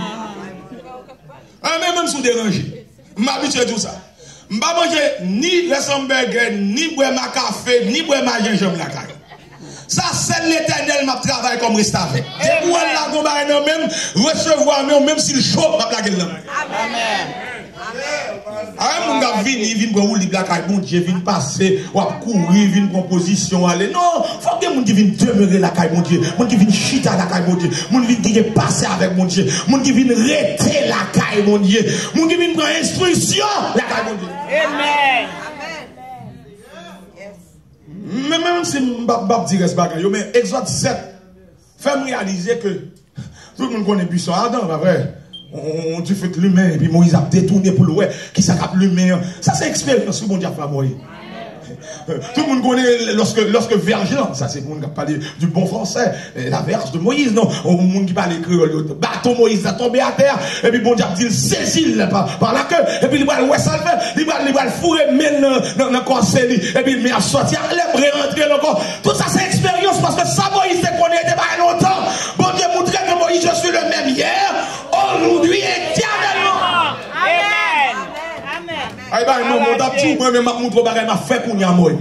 [SPEAKER 1] Même si vous dérangez, je m'habitue à tout ça. Je ne vais pas manger ni les hamburgers, ni boire ma café, ni boire ma gingembre la caille. Ça, c'est l'Éternel m'a travaillé comme reste avec. Et pour la combattre, même recevoir, même s'il chaud, ma plaque là.
[SPEAKER 2] Amen.
[SPEAKER 1] Mon gars vient pour rouler la caille, mon Dieu, vient passer, ou courir, vient prendre position, aller. Non, faut que mon Dieu vienne demeurer la caille, mon Dieu. Mon Dieu vienne chiter la caille, mon Dieu. Mon Dieu vienne passer avec mon Dieu. Mon Dieu vienne rester la caille, mon Dieu. Mon Dieu vienne prendre instruction, la caille, mon Dieu.
[SPEAKER 2] Amen.
[SPEAKER 1] Mais même si je ne dis pas ce mais Exode 7 fait me réaliser que tout le monde connaît buisson Adam, pas vrai? On dit fait l'humain, et puis Moïse a détourné pour le ouais, qui s'accapent l'humain. Ça, c'est expérience que mon Dieu a fait Moïse. Tout le monde connaît lorsque Verge, ça c'est le monde qui parle du bon français, la verge de Moïse, non? Au monde qui parle créole, bateau Moïse a tombé à terre, et puis bon Dieu a dit, saisit par la queue, et puis il va le il va le fourrer, mais dans le conseil, et puis il met à sortir, il va rentrer encore. Tout ça c'est expérience, parce que ça Moïse se connaît pas longtemps. Bon Dieu montrer que Moïse, je suis le même hier, aujourd'hui, éternellement.
[SPEAKER 2] Amen.
[SPEAKER 1] Ah, ben, non, mon tapis, moi, mais ma montre m'a fait pour moi.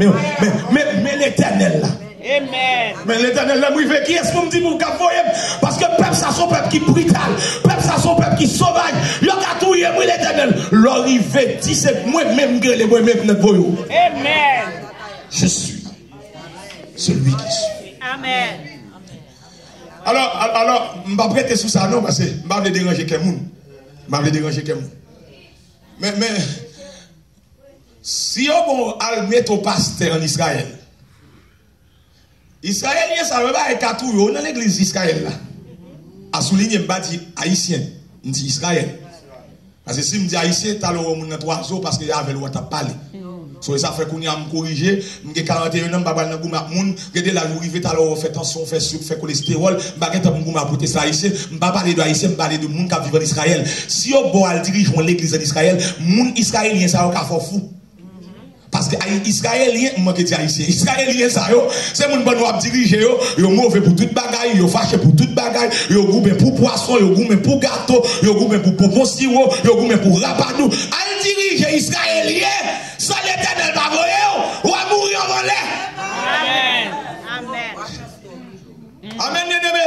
[SPEAKER 1] Mais l'éternel là.
[SPEAKER 2] Amen.
[SPEAKER 1] Mais l'éternel là, moi, qui est-ce qu'on me dit pour qu'avoyer? Parce que peuple, ça, son peuple qui brutal. Peuple, ça, son peuple qui sauvage. Il y a qu'à tout, moi, l'éternel. L'arrivée, dit, c'est moi-même, moi-même, notre voyou.
[SPEAKER 2] Amen.
[SPEAKER 1] Je suis celui qui suis.
[SPEAKER 2] Amen.
[SPEAKER 1] Alors, je ne vais pas prêter sous ça, non, parce que je ne vais pas déranger quelqu'un. Je ne vais pas déranger quelqu'un. Mais, si on va mettre au pasteur en Israël, Israélien, ça ne veut pas être tout dans l'église d'Israël là. À souligner, je ne dis haïtien, je dis Israël. Parce que si je dis haïtien, tu as le 3 jours parce qu'il y avait le droit de parler. So, ça fait qu'on y a me corriger, j'ai 41 ans, je vais vous moun, regardez la journée, alors fait tension, fait sucre, fait cholestérol, je vais vous apporter ça haïtien, je ne vais pas parler de haïtien, je vais parler de moun qui vivent en Israël. Si on doit diriger l'église d'Israël, moun israélien ça va faire fou. Parce que Israélien, moi qui dis haïtien, Israélien ça yo, c'est moun bon wap diriger yo mauvais pour toute bagaille, yo fâché pour toute bagaille, yo goûté pour poisson, yo goûté pour gâteau, yo goûté pour pompon sirop, yo goûté pour rapadou. Al diriger Israélien, ça l'Éternel va voyer ou va mourir en volée.
[SPEAKER 2] Amen. Amen.
[SPEAKER 1] Amen, bien-aimé.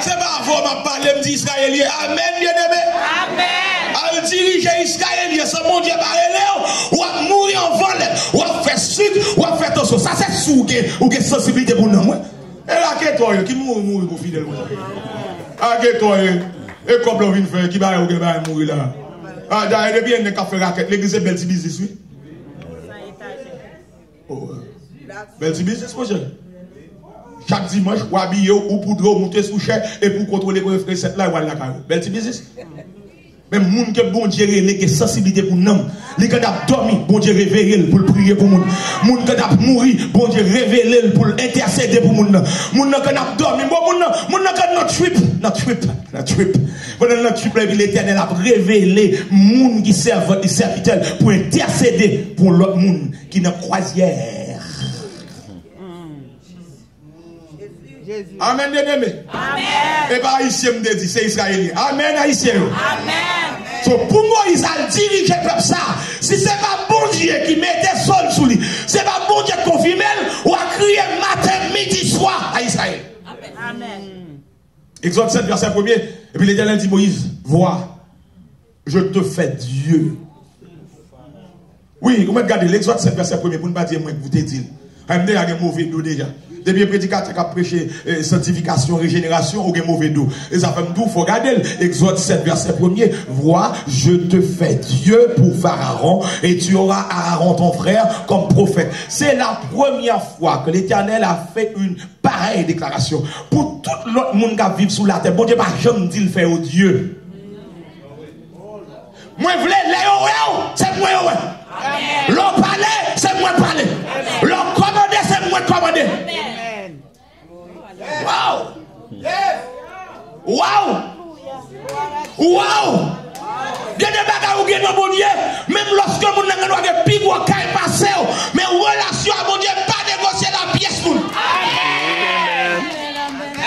[SPEAKER 1] C'est pas avant m'a parler, me dit Israélien. Amen, bien-aimé.
[SPEAKER 2] Amen.
[SPEAKER 1] Al diriger Israélien, c'est mon Dieu parler ou va mourir en volée, ou va faire sucre, ou va faire tout ça. Ça c'est sous ou que sensibilité pour nous. Et là, qu'est-ce que qui mourir pour fidèle? Ah, qu'est-ce que et comme l'on vient faire, qui va mourir là? Ah, d'ailleurs, depuis il y a un café raquette, l'église est belle business, oui. Belle business, mon cher. Chaque dimanche, ou habiller, ou poudre, ou monter sous chair, et pour contrôler le recette là, ou la carrière. Belle business. Même moun que bon Dieu relègue sensibilité pour nous. Les gens qui dormi, bon Dieu révèle pour prier pour nous. Moun qui ont mouru, bon Dieu révèle pour intercéder pour nous. Moun qui ont dormi, moun qui notre trip. Pendant notre trip, l'Éternel a révélé moun qui servent des serviteurs pour intercéder pour l'autre moun qui est en croisière. Amen, bien-aimé. Amen. Et pas haïtien me dit, c'est israélien. Amen, haïtien. Amen. So, pour moi, ils ont dirigé comme ça. Si c'est pas bon Dieu qui mettait sol sous lui, c'est pas bon Dieu qui confirme, ou a crié matin, midi, soir à Israël. Amen. Exode 7, verset 1er. Et puis l'Éternel dit Moïse, vois, je te fais Dieu. Oui, comment regarder l'Exode 7, verset 1er, pour ne pas dire moi que vous t'ai dit. Il y a un mauvais dos déjà. Depuis prédicateur qui a prêché sanctification, régénération, ou mauvais dos. Et ça fait tout, faut regarder. Exode 7, verset 1er. Vois, je te fais Dieu pour Pharaon, et tu auras Aaron ton frère comme prophète. C'est la première fois que l'Éternel a fait une pareille déclaration. Pour tout l'autre monde qui vit sous la terre, bon Dieu, pas jamais dit le faire au Dieu. Moi, je voulais, c'est moi, l'on parlait, c'est moi parler. L'on commandait, c'est moi commander. Wow! Wow! Wow! Il y a des bagages où il y a bon Dieu, même lorsque nous avons des pigs ou des passés, mais relation à mon Dieu, pas négocier la pièce.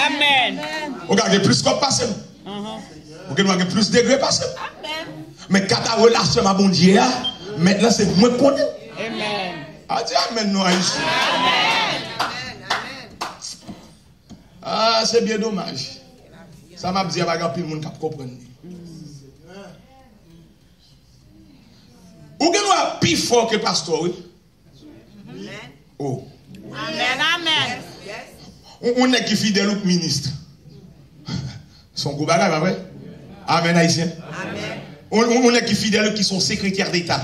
[SPEAKER 2] Amen.
[SPEAKER 1] Vous avez plus qu'on passe. Vous avez plus de degrés passés. Mais quand ta relation à mon Dieu, maintenant c'est moi qu'on est.
[SPEAKER 2] Amen.
[SPEAKER 1] Ah, dis amen, non, Aïcha. Ah, c'est bien dommage. Ça m'a dit, il y a plus de monde qui comprend. Ou que nous plus fort que pasteur, oui? Oh.
[SPEAKER 2] Amen, amen.
[SPEAKER 1] On est qui fidèle au ministre. Son gros bagage, pas vrai? Amen, Haïtien. Amen. On est qui fidèles qui sont secrétaires d'État.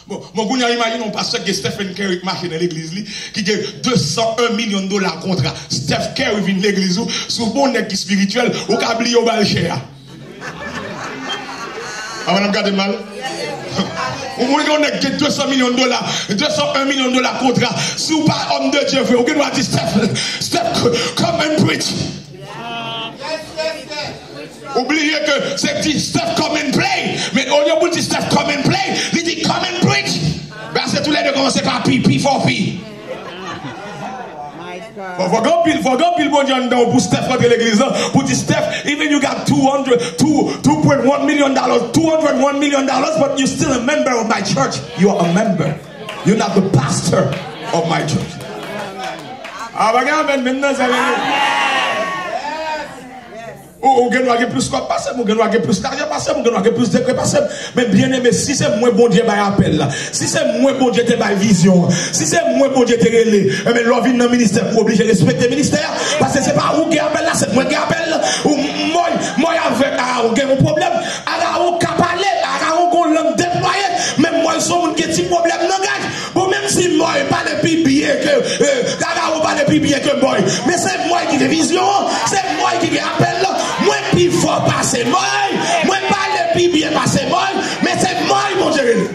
[SPEAKER 1] Bon, vous imaginez un pasteur que Stephen Curry marche dans l'église, qui a 201 millions de dollars contrat. Stephen Curry vient de l'église, sous bon nez qui spirituel, au câble au bal cher. Ah, madame, regardez mal. On a 200 millions de dollars, 201 millions de dollars contrat. Si vous pas homme de Dieu, vous avez dit Steph, come and preach. Oubliez que c'est dit Steph come and play. Mais au lieu de dire Steph come and play, il dit come and preach. Parce que tous les deux commencent par P for P. Faut gagner bon Dieu pour Steph rentrer l'église pour dire Steph, even you got $2.1 million, $201 million, but you're still a member of my church. You are a member. You're not the pastor of my church. Ah, regarde, maintenant, ça va. Ou gen nou plus quoi passer, ou gen nou plus d'argent passer, ou gen nou plus de passer. Mais bien aimé, si c'est moi bon Dieu by appel là, si c'est moi bon Dieu te by vision, si c'est moi bon Dieu te relé, mais l'on vient dans le ministère pour obliger respecter le ministère, parce que c'est pas où qui appelle là, c'est moi qui appelle. Ou moi avec Aaron, gen un problème, Aaron qui parler, Aaron qu'on langue déployer, même moi son monde qui a un problème langage. Bon même si moi pas le plus bien que Aaron pas le plus bien que moi, mais c'est moi qui ai vision, c'est moi qui ai appel là. Moi, plus fort passer moi. Moi, pas le plus bien passer moi. Mais c'est moi, mon Dieu.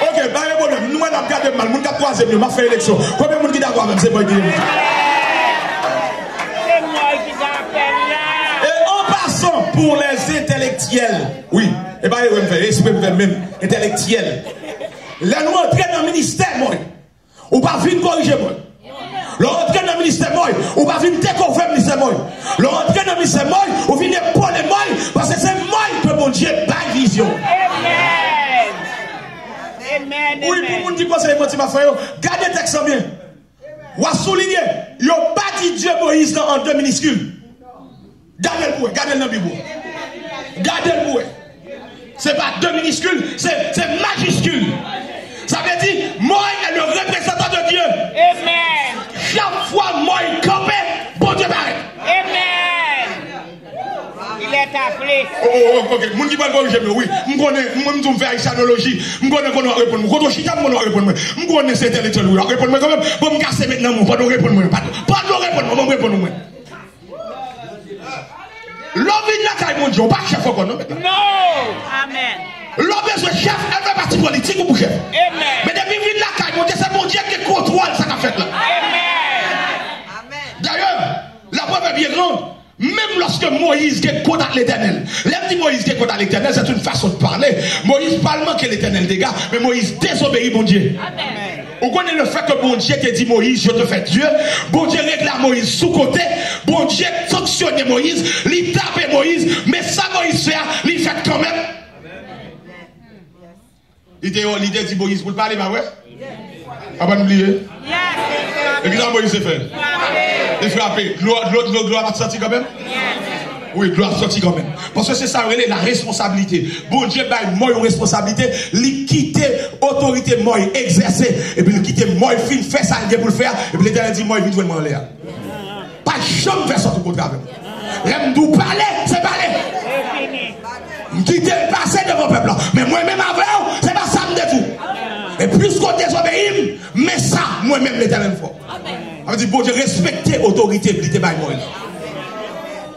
[SPEAKER 1] Ok, pas de problème. Nous, on a gardé mal. Nous, on a croisé mieux. On a fait élection. Combien de monde qui d'accord même? C'est moi qui dis.
[SPEAKER 2] C'est moi qui t'appelle là.
[SPEAKER 1] Et en passant pour les intellectuels. Oui. Et bien, je vais me faire. Esprit même. Intellectuels. Là, nous entrons dans le ministère, moi. Ou pas venir corriger, moi. L'entrée dans le ministère, moi, ou pas venir découvrir le ministère, moi. L'entrée dans le ministère, moi, ou venir épauler, moi, parce que c'est moi que mon Dieu a vision.
[SPEAKER 2] Amen. Amen.
[SPEAKER 1] Oui, pour moun qui conseille motivation, gardez le texte bien. Ou à souligner, il n'y a pas dit Dieu Moïse en deux minuscules. Gardez le bouet, gardez le Bible. Gardez le bouet. Ce n'est pas deux minuscules, c'est majuscule. Ça veut dire, moi est le représentant de Dieu.
[SPEAKER 2] Amen.
[SPEAKER 1] Chaque fois, moi est campé, bon Dieu m'arrête.
[SPEAKER 2] Amen. Il est appelé.
[SPEAKER 1] Oh, ok. Moun qui parle corriger, oui. Moi, je fais haïtianologie. Moi, je connais répondre. Quand je suis là, je répondre. Je connais c'est intellectuel. Répondre quand même. Pour me casser maintenant, pas de répondre. Pas de répondre, pas de répondre. L'homme vient là, mon Dieu, pas chef encore, non?
[SPEAKER 2] Non. Amen.
[SPEAKER 1] L'homme est ce chef, elle fait partie politique ou pour chef.
[SPEAKER 2] Amen.
[SPEAKER 1] Mais depuis qu'il vient là, mon Dieu, c'est mon Dieu qui contrôle ça qu'a fait là.
[SPEAKER 2] Amen.
[SPEAKER 1] D'ailleurs, la preuve est bien grande. Même lorsque Moïse est contre l'Éternel, l'homme Moïse est contre l'Éternel, c'est une façon de parler. Moïse parle moins que l'Éternel des gars, mais Moïse désobéit mon Dieu.
[SPEAKER 2] Amen.
[SPEAKER 1] Vous connaissez le fait que bon Dieu te dit Moïse, je te fais Dieu. Bon Dieu réclame Moïse sous côté. Bon Dieu sanctionne Moïse, il tape Moïse, mais ça Moïse fait, il fait quand même. L'idée dit Moïse pour le parler, bah ouais? Ah, pas oublier. Et puis là, Moïse s'est fait. Il frappé. L'eau va te sortir quand même? Oui, doit sortir quand même. Parce que c'est ça, la responsabilité. Bon Dieu, moi, une responsabilité, il quitte autorité, moi, exercer, et puis il quitte moi, il fait ça, il pour le faire, et puis l'Éternel dit, moi, il vient de l'air. Pas jamais faire ça tout contraire. J'aime tout parler, c'est parler. Quitter le passé de mon peuple. Mais moi-même avant, c'est pas ça me tout. Et plus qu'on désobéit, mais ça, moi-même, l'Éternel fort. On dit, bon Dieu, respecter l'autorité, puis il moi.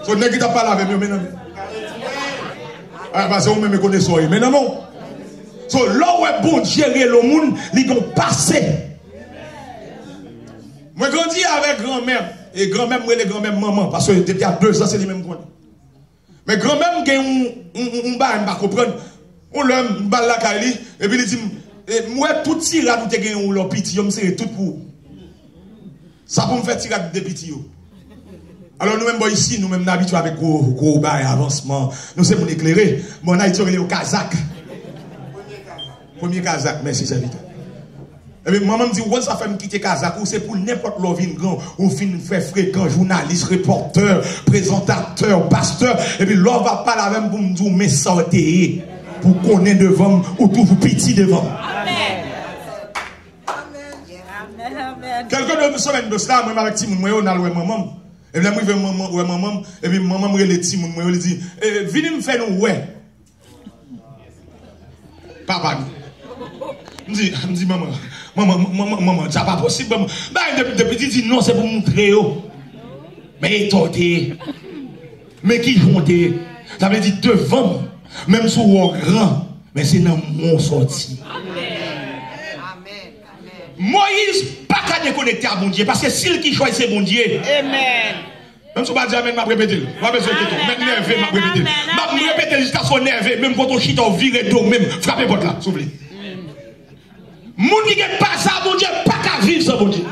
[SPEAKER 1] So, ne quitte pas avec moi, mais non. Ah, parce que vous-même connaissez, mais non, non. So, là où est bon Dieu, le monde, ils ont passé. Moi, je grandis avec grand-mère. Et grand-mère, moi, les grand-mère maman. Parce que depuis 2 ans, c'est les mêmes qu'on. Mais grand-mère, on va comprendre. On l'a balle la Kali. Et puis il dit, moi, tout tirade, nous te gagnons leur pitié, c'est tout pour. Ça pour me faire tirade de pitié. Alors nous-mêmes ici, nous-mêmes habitués avec gros bail, avancement. Nous sommes éclairés. Mon Haïti, on est au Kazakh. Premier Kazakh, merci, serviteur. Et bien, maman me dit, où ça fait me quitter Kazakh, ou c'est pour n'importe l'on vin grand, ou fin fait fréquent, journaliste, reporter, présentateur, pasteur, et puis l'on va pas la même pour me dire, mais sortez, pour qu'on est devant, ou tout vous petit devant. Amen. Quelqu'un de semaine de cela, moi avec Timon, moi, on a loué maman. Et puis, moi, je vais maman, et puis maman me relève Timon, moi, elle dit, venez me faire nous, ouais. Papa, me dit, maman, c'est pas possible, maman. Depuis petit, dit non, c'est pour montrer, mais étonné, mais qui jonté, ça veut dire devant, même si on est grand, mais c'est dans mon sorti. Moïse, pas qu'à déconnecter à bon Dieu, parce que s'il qui choisit c'est bon Dieu. Amen. Même si on va dire Amen, je vais répéter. Je vais répéter. Je vais répéter jusqu'à son nerveux, même quand on chite, on vire d'eau, même frappez votre là, s'il vous plaît. Moun qui n'est pas ça, bon Dieu, pas qu'à vivre sans bon Dieu.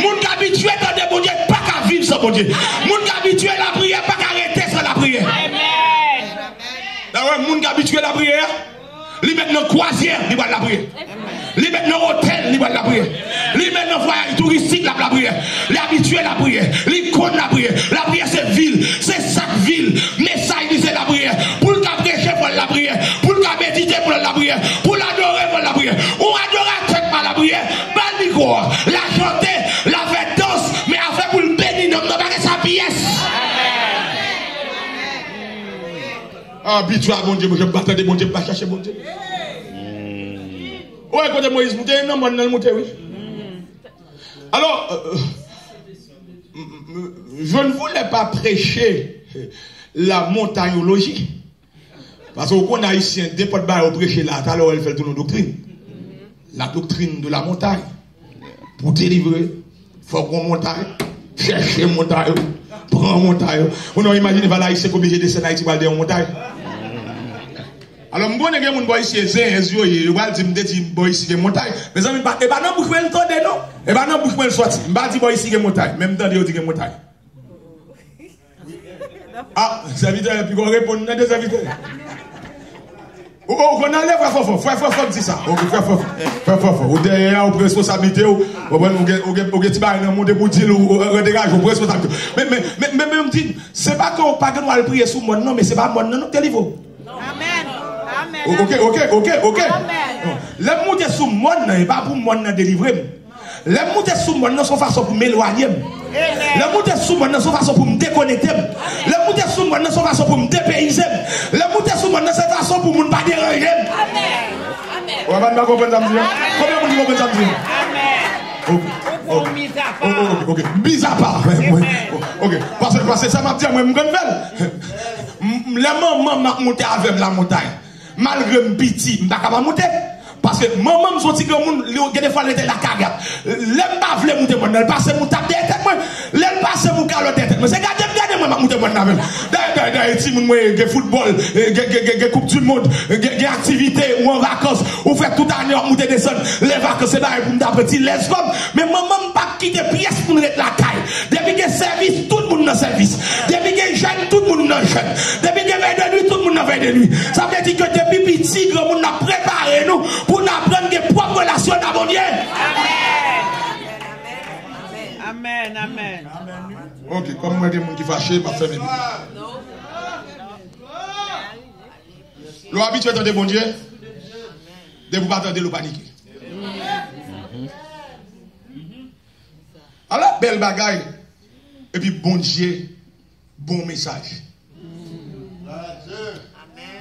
[SPEAKER 1] Moun qui est habitué dans des bon Dieu, pas qu'à vivre sans bon Dieu. Moun qui est habitué à la prière, pas qu'à arrêter sans la prière. Amen. D'ailleurs, moun qui est habitué à la prière, il met dans croisière, il va la prière. Il met dans hôtel, il va la prière. Il met dans voyage touristique, la prière. Il est habitué à la prière. Il connaît la prière. La prière, c'est ville. C'est chaque ville. Message, c'est la prière. Pour le cas prêcher pour la prière. Pour le cas méditer pour la prière. Pour l'adorer pour la prière. On adore tête par la prière. Pas de micro. La chanter, la faire danse, mais après pour le bénir, non, pas que sa pièce. Habitué à mon Dieu, je me bats de mon Dieu, pas chercher mon Dieu. Ouais, quand Moïse monté, non, moi, non, monté, oui. Alors, je ne voulais pas prêcher la montagnologie. Parce qu'on a ici un dépôt de bail au prêcher là, alors elle fait toute nos doctrines. La doctrine de la montagne. Pour délivrer, il faut qu'on montagne, chercher montagne, prendre montagne. On a imaginé, voilà, ici, comme j'ai descendu Haïti, va en montagne. Alors, je connais mon boy ici, je vais dire boy ici, c'est montagne. Mais amis, et ben non, vous pouvez le tendre, non? Et ben non, vous pouvez le sortir. Je vais dire boy ici, c'est montagne. Même temps, je dis montagne. Ah, serviteur, et puis on répond, on a des serviteurs. Oh, on enlève, frère, dit ça. Ok, frère. Ou derrière, ou responsabilité, ou petit bail, on monte pour dire, ou redégage, ou responsabilité. Mais, même dit, c'est pas qu'on pas qu'on va le prier sous moi, non, mais c'est pas moi, non, t'es niveau. Amen. Ok. Les monter sous moi, n'est pas pour moi délivrer. Les monter sous moi, non, sont façon pour m'éloigner. Les monter sous moi, non, sont façon pour me déconnecter. Les monter sous moi, non, sont façon pour me dépayser. Les monter sous moi, non, c'est façon pour me pas déranger. Amen. On va pas comprendre ça. Combien vous comprenez ça? Amen. Ok. Mis à part. Ok. Parce que ça m'a dit, moi, je me belle. Les mamans m'a monté avec la montagne. Malgré mon petit, je ne peux pas monter. Parce que maman me sortit que mon des fois elle était la cagade. L'aime pas vle monter moi, elle passe mon tape derrière tête moi. L'aime passe mon calotte derrière tête. Mais c'est garder moi monter moi avec. D'ailleurs si mon moi football, coupe du monde, activité ou en vacances, ou fait toute année on monter descendre. Les vacances c'est là pour me petit laisse comme. Mais maman pas quitter pièce pour être la caille. Depuis que service tout le monde dans service. Depuis que jeune tout le monde dans jeune. Depuis que veille de nuit tout le monde dans veille de nuit. Ça veut dire que depuis petit grand monde a préparé nous pour nous apprendre des propres relations à mon Dieu. Amen. Ok, comme moi, des gens qui fâchent, pas faire mes L'habitude de bon Dieu, de vous pas attendre de paniquer. Alors, belle bagaille. Et puis, bon Dieu, bon message.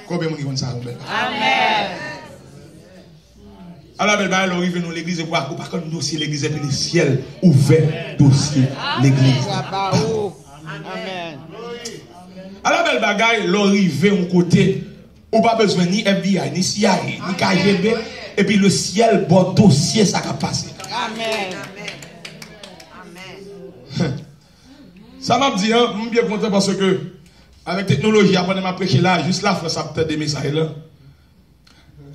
[SPEAKER 1] Combien de gens ça? Amen. Alors, belle bagaille, on arrive dans l'église et voir par contre, dossier l'église et puis le ciel ouvert, dossier l'église.
[SPEAKER 2] Amen.
[SPEAKER 1] Alors, belle bagaille, l'arrivée au côté, on n'a pas besoin ni FBI, ni CIA, ni KGB, et puis le ciel, bon dossier, ça va passer.
[SPEAKER 2] Amen.
[SPEAKER 1] Ça m'a dit, hein, je suis bien content parce que, avec technologie, après m'a prêché là, juste là, ça peut-être des messages là.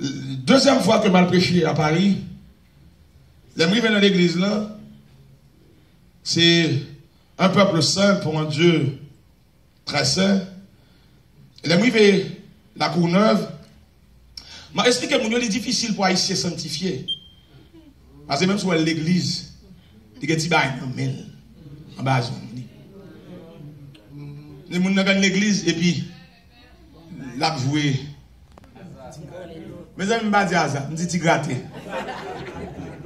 [SPEAKER 1] Deuxième fois que je prêché à Paris, les dans l'église là, c'est un peuple saint pour un Dieu très saint. Les la Courneuve, m'a expliqué que c'est difficile pour Haïtien sanctifier. Parce que même sur l'église, il y a des gens en bas. Les gens dans l'église et puis, là, jouer. Mes amis, je ne dis pas ça. Je dis gratter.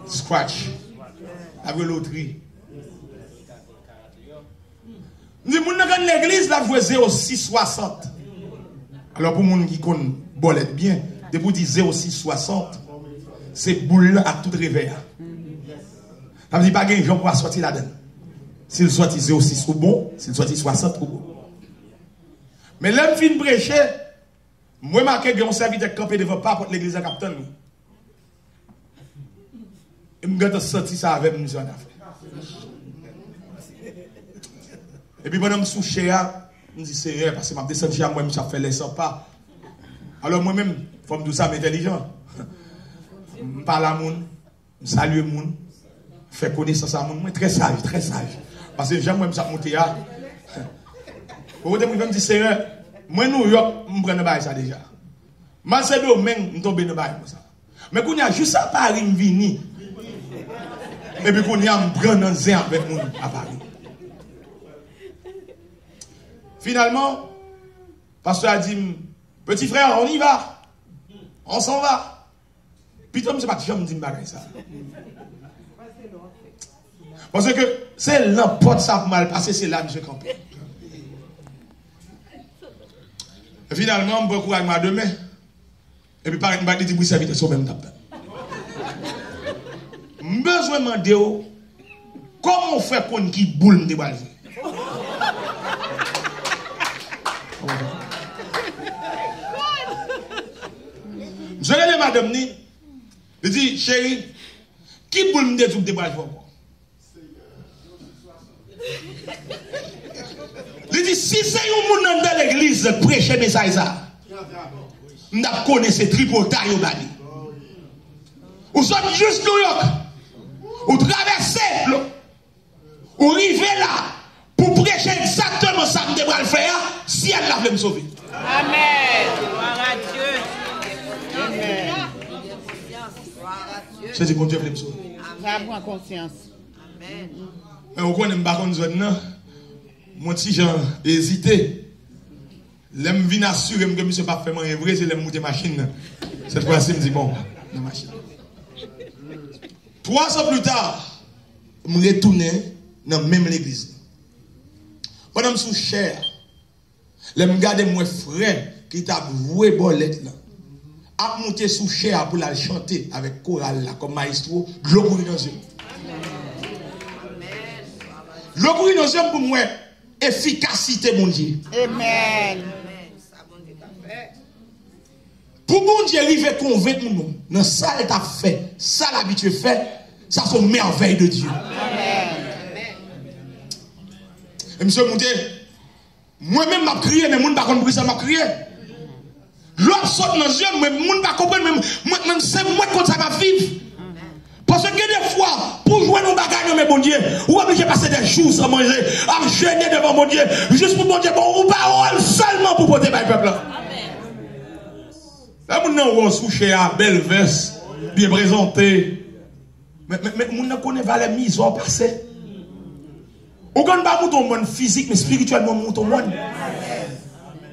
[SPEAKER 1] Scratch. Avec loterie. Les gens dans l'église, là, jouer 0,660. Alors, pour les gens qui connaissent bolette bien, de vous dire 0,660, c'est boule à tout réveil. Ça veut dire pas que gens pour sortir là-dedans. S'il sortit 0,6 ou bon, s'il sortit 60 ou bon. Mais l'homme fin prêcher, moi, marqué que mon serviteur campé devant pas pour l'église à Captain. Et je vais sortir ça avec nous en affaire. Et puis, pendant que je suis sous chéa, je dis c'est vrai, parce que je descends chez moi, je fais les pas. Alors, moi-même, il faut me dire ça, mais intelligent. Je parle à moun, je salue le monde, je fais connaissance à moun, très sage, très sage. Parce que j'aime même ça monter à. Vous voyez, je me dis, Seigneur, moi, New York, je prends ça déjà. Moi, c'est domaine, je tombe dans ça. Mais quand il y a juste à Paris, je viens. Et puis quand il y a un grand ancien avec moi à Paris. Finalement, le pasteur a dit, petit frère, on y va. On s'en va. Puis toi, je ne sais pas si je me dis ça. Parce que c'est l'emporte ça mal passé, c'est là, M. Campé. Finalement, je vais courir demain. Et puis, par exemple, je vais servir sur le même table. Je besoin de demander comment on fait qu'on qui boule de balles. Je vais madame ni. Je dis, chérie, qui boule de tout de balles pour moi? Il dit, si c'est un monde dans l'église prêcher message ça, nous connaissons tripotaille au bali. Vous sommes juste New York. Vous traversez, vous arrivez là pour prêcher exactement ça que vous devez faire si elle l'a voulu me sauver.
[SPEAKER 2] Amen. Gloire à Dieu. Amen.
[SPEAKER 1] C'est ce que Dieu veut me sauver.
[SPEAKER 2] Prends conscience.
[SPEAKER 1] Amen. Mais vous connaissez pas comme zone non. Mon petit Jean hésité. L'aime vient assurer que monsieur pas fait rien vrai, c'est l'aime monter machine. Cette fois-ci, me dit bon, la machine. 3 ans plus tard, je me retourne dans la même église. Pendant que je suis cher, je me garde mon frère qui t'a voué bolette là. A monté sous cher pour la chanter avec chorale là, comme maestro, de l'eau courir dans les yeux. L'eau courir dans les yeux pour moi, efficacité, mon Dieu.
[SPEAKER 2] Amen.
[SPEAKER 1] Pour bon Dieu arriver à convaincre nous, dans ça il t'a fait, ça l'habitude fait, ça c'est une merveille de Dieu.
[SPEAKER 2] Amen.
[SPEAKER 1] Et monsieur Monté, moi-même m'a crié, mais moun pas comprendre ça m'a crié. L'autre saute dans les yeux, mais moun pas comprendre, même c'est moi comme ça va vivre. Parce que des fois, pour jouer nos bagages, mais bon Dieu, ou obligé de passer des jours sans manger, à jeûner devant mon Dieu, juste pour mon Dieu, bon, ou parole seulement pour porter par le peuple. Là, on a souché à belle veste, bien présenté. Mais on ne connaît pas les mises au passé. On ne connaît pas mon monde physique, mais spirituellement, mon monde.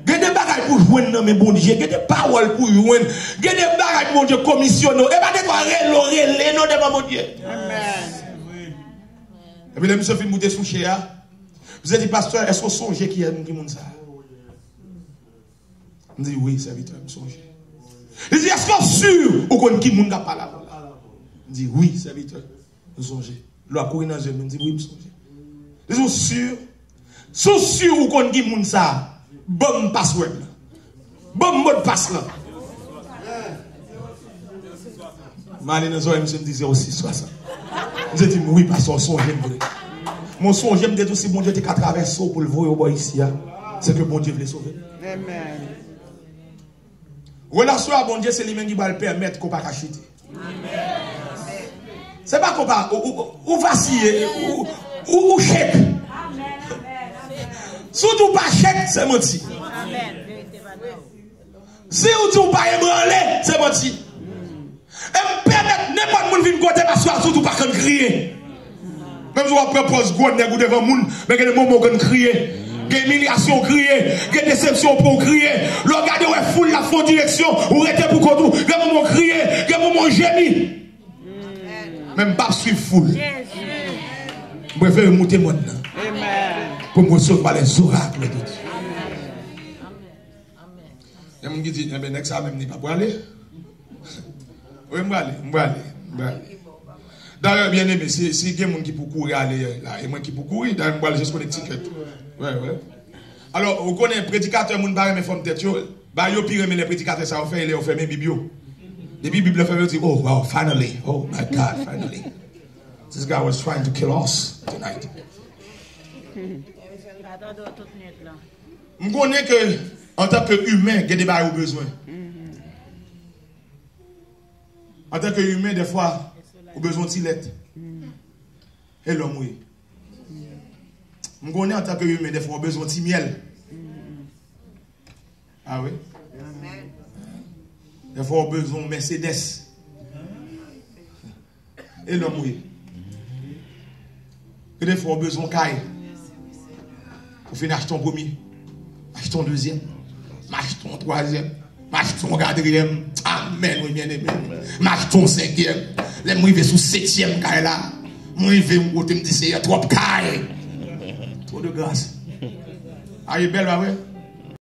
[SPEAKER 1] Il y a des bagages bagages pour jouer dans mes bon Dieu, il y a des paroles pour jouer, il y a des bagages pour Dieu commissionner, et pas des fois relé non devant mon Dieu.
[SPEAKER 2] Amen.
[SPEAKER 1] Et puis, monsieur film monter sous chéa. Vous avez dit, pasteur, est-ce qu'on songe qui est qui monde ça? Je dis, oui, serviteur, je songe. Il dit, est-ce qu'on sûr ou qu'on qui monde n'a pas là? Je dis, oui, serviteur, je songe. L'on a couru dans je me dit, oui, je songe. Ils sont sûrs. Sont sûrs ou qu'on qui monde ça? Bon password là. Bon mot de passe là. Malé dans je me dit 0660. Je dis, oui, pasteur, songe. Mon songe, j'aime dire aussi, bon Dieu, tu as traversé pour le voir au bois ici. C'est que bon Dieu veut sauver.
[SPEAKER 2] Amen.
[SPEAKER 1] Relation à bon Dieu, c'est lui-même qui va le permettre qu'on ne pas acheter. C'est pas qu'on va ou vaciller, ou chèque. Surtout pas chèque, c'est menti. Si vous dites pas ébranler, c'est menti. Et me permettre n'importe qui venir côté parce que surtout pas qu'on crier. Même si on propose God nèg devant moun, mais il y a des moments qu'on crier. Il y a humiliation crier, il y a déception pour crier. Le regardez ouais foule la fausse direction, ou rester pour qu'on il y a des moments crier, il y a des moments gémir. Même pas suivre foule. Je préfère monter maintenant. Pour me recevoir les oracles de Dieu. Il y a des gens qui disent, mais ça même n'est pas pour aller. Oui, je vais aller. D'ailleurs, bien aimé, si il y a des gens qui peuvent courir aller là, et moi qui peux courir, d'ailleurs, je vais aller jusqu'au ticket. Ouais. Alors, vous connaissez un prédicateur, mon barre mes femmes tête, bah yo pire mais les prédicateurs ça fait ils ont fait mes biblios. Les bibles fait dit oh wow, finally. Oh my God, finally. This guy was trying to kill us tonight. Je connais que en tant qu'humain, il y a des choses besoin. En tant qu'humain, des fois, on a besoin de silette. Et l'homme, oui. Je connais en tant qu'humain, des fois, on a besoin de miel. Ah oui? Des fois, on a besoin de Mercedes. Et l'homme, oui. Et des fois, on a besoin de caille. Pour finir acheter un premier, acheter un deuxième, acheter un troisième, acheter un quatrième. Amen, oui, bien aimé. Acheter un cinquième. Les gens vivent sous septième caille là. Moi, je vais me dire, c'est trop caille. Trop de grâce. Ah, il est belle, bah ouais?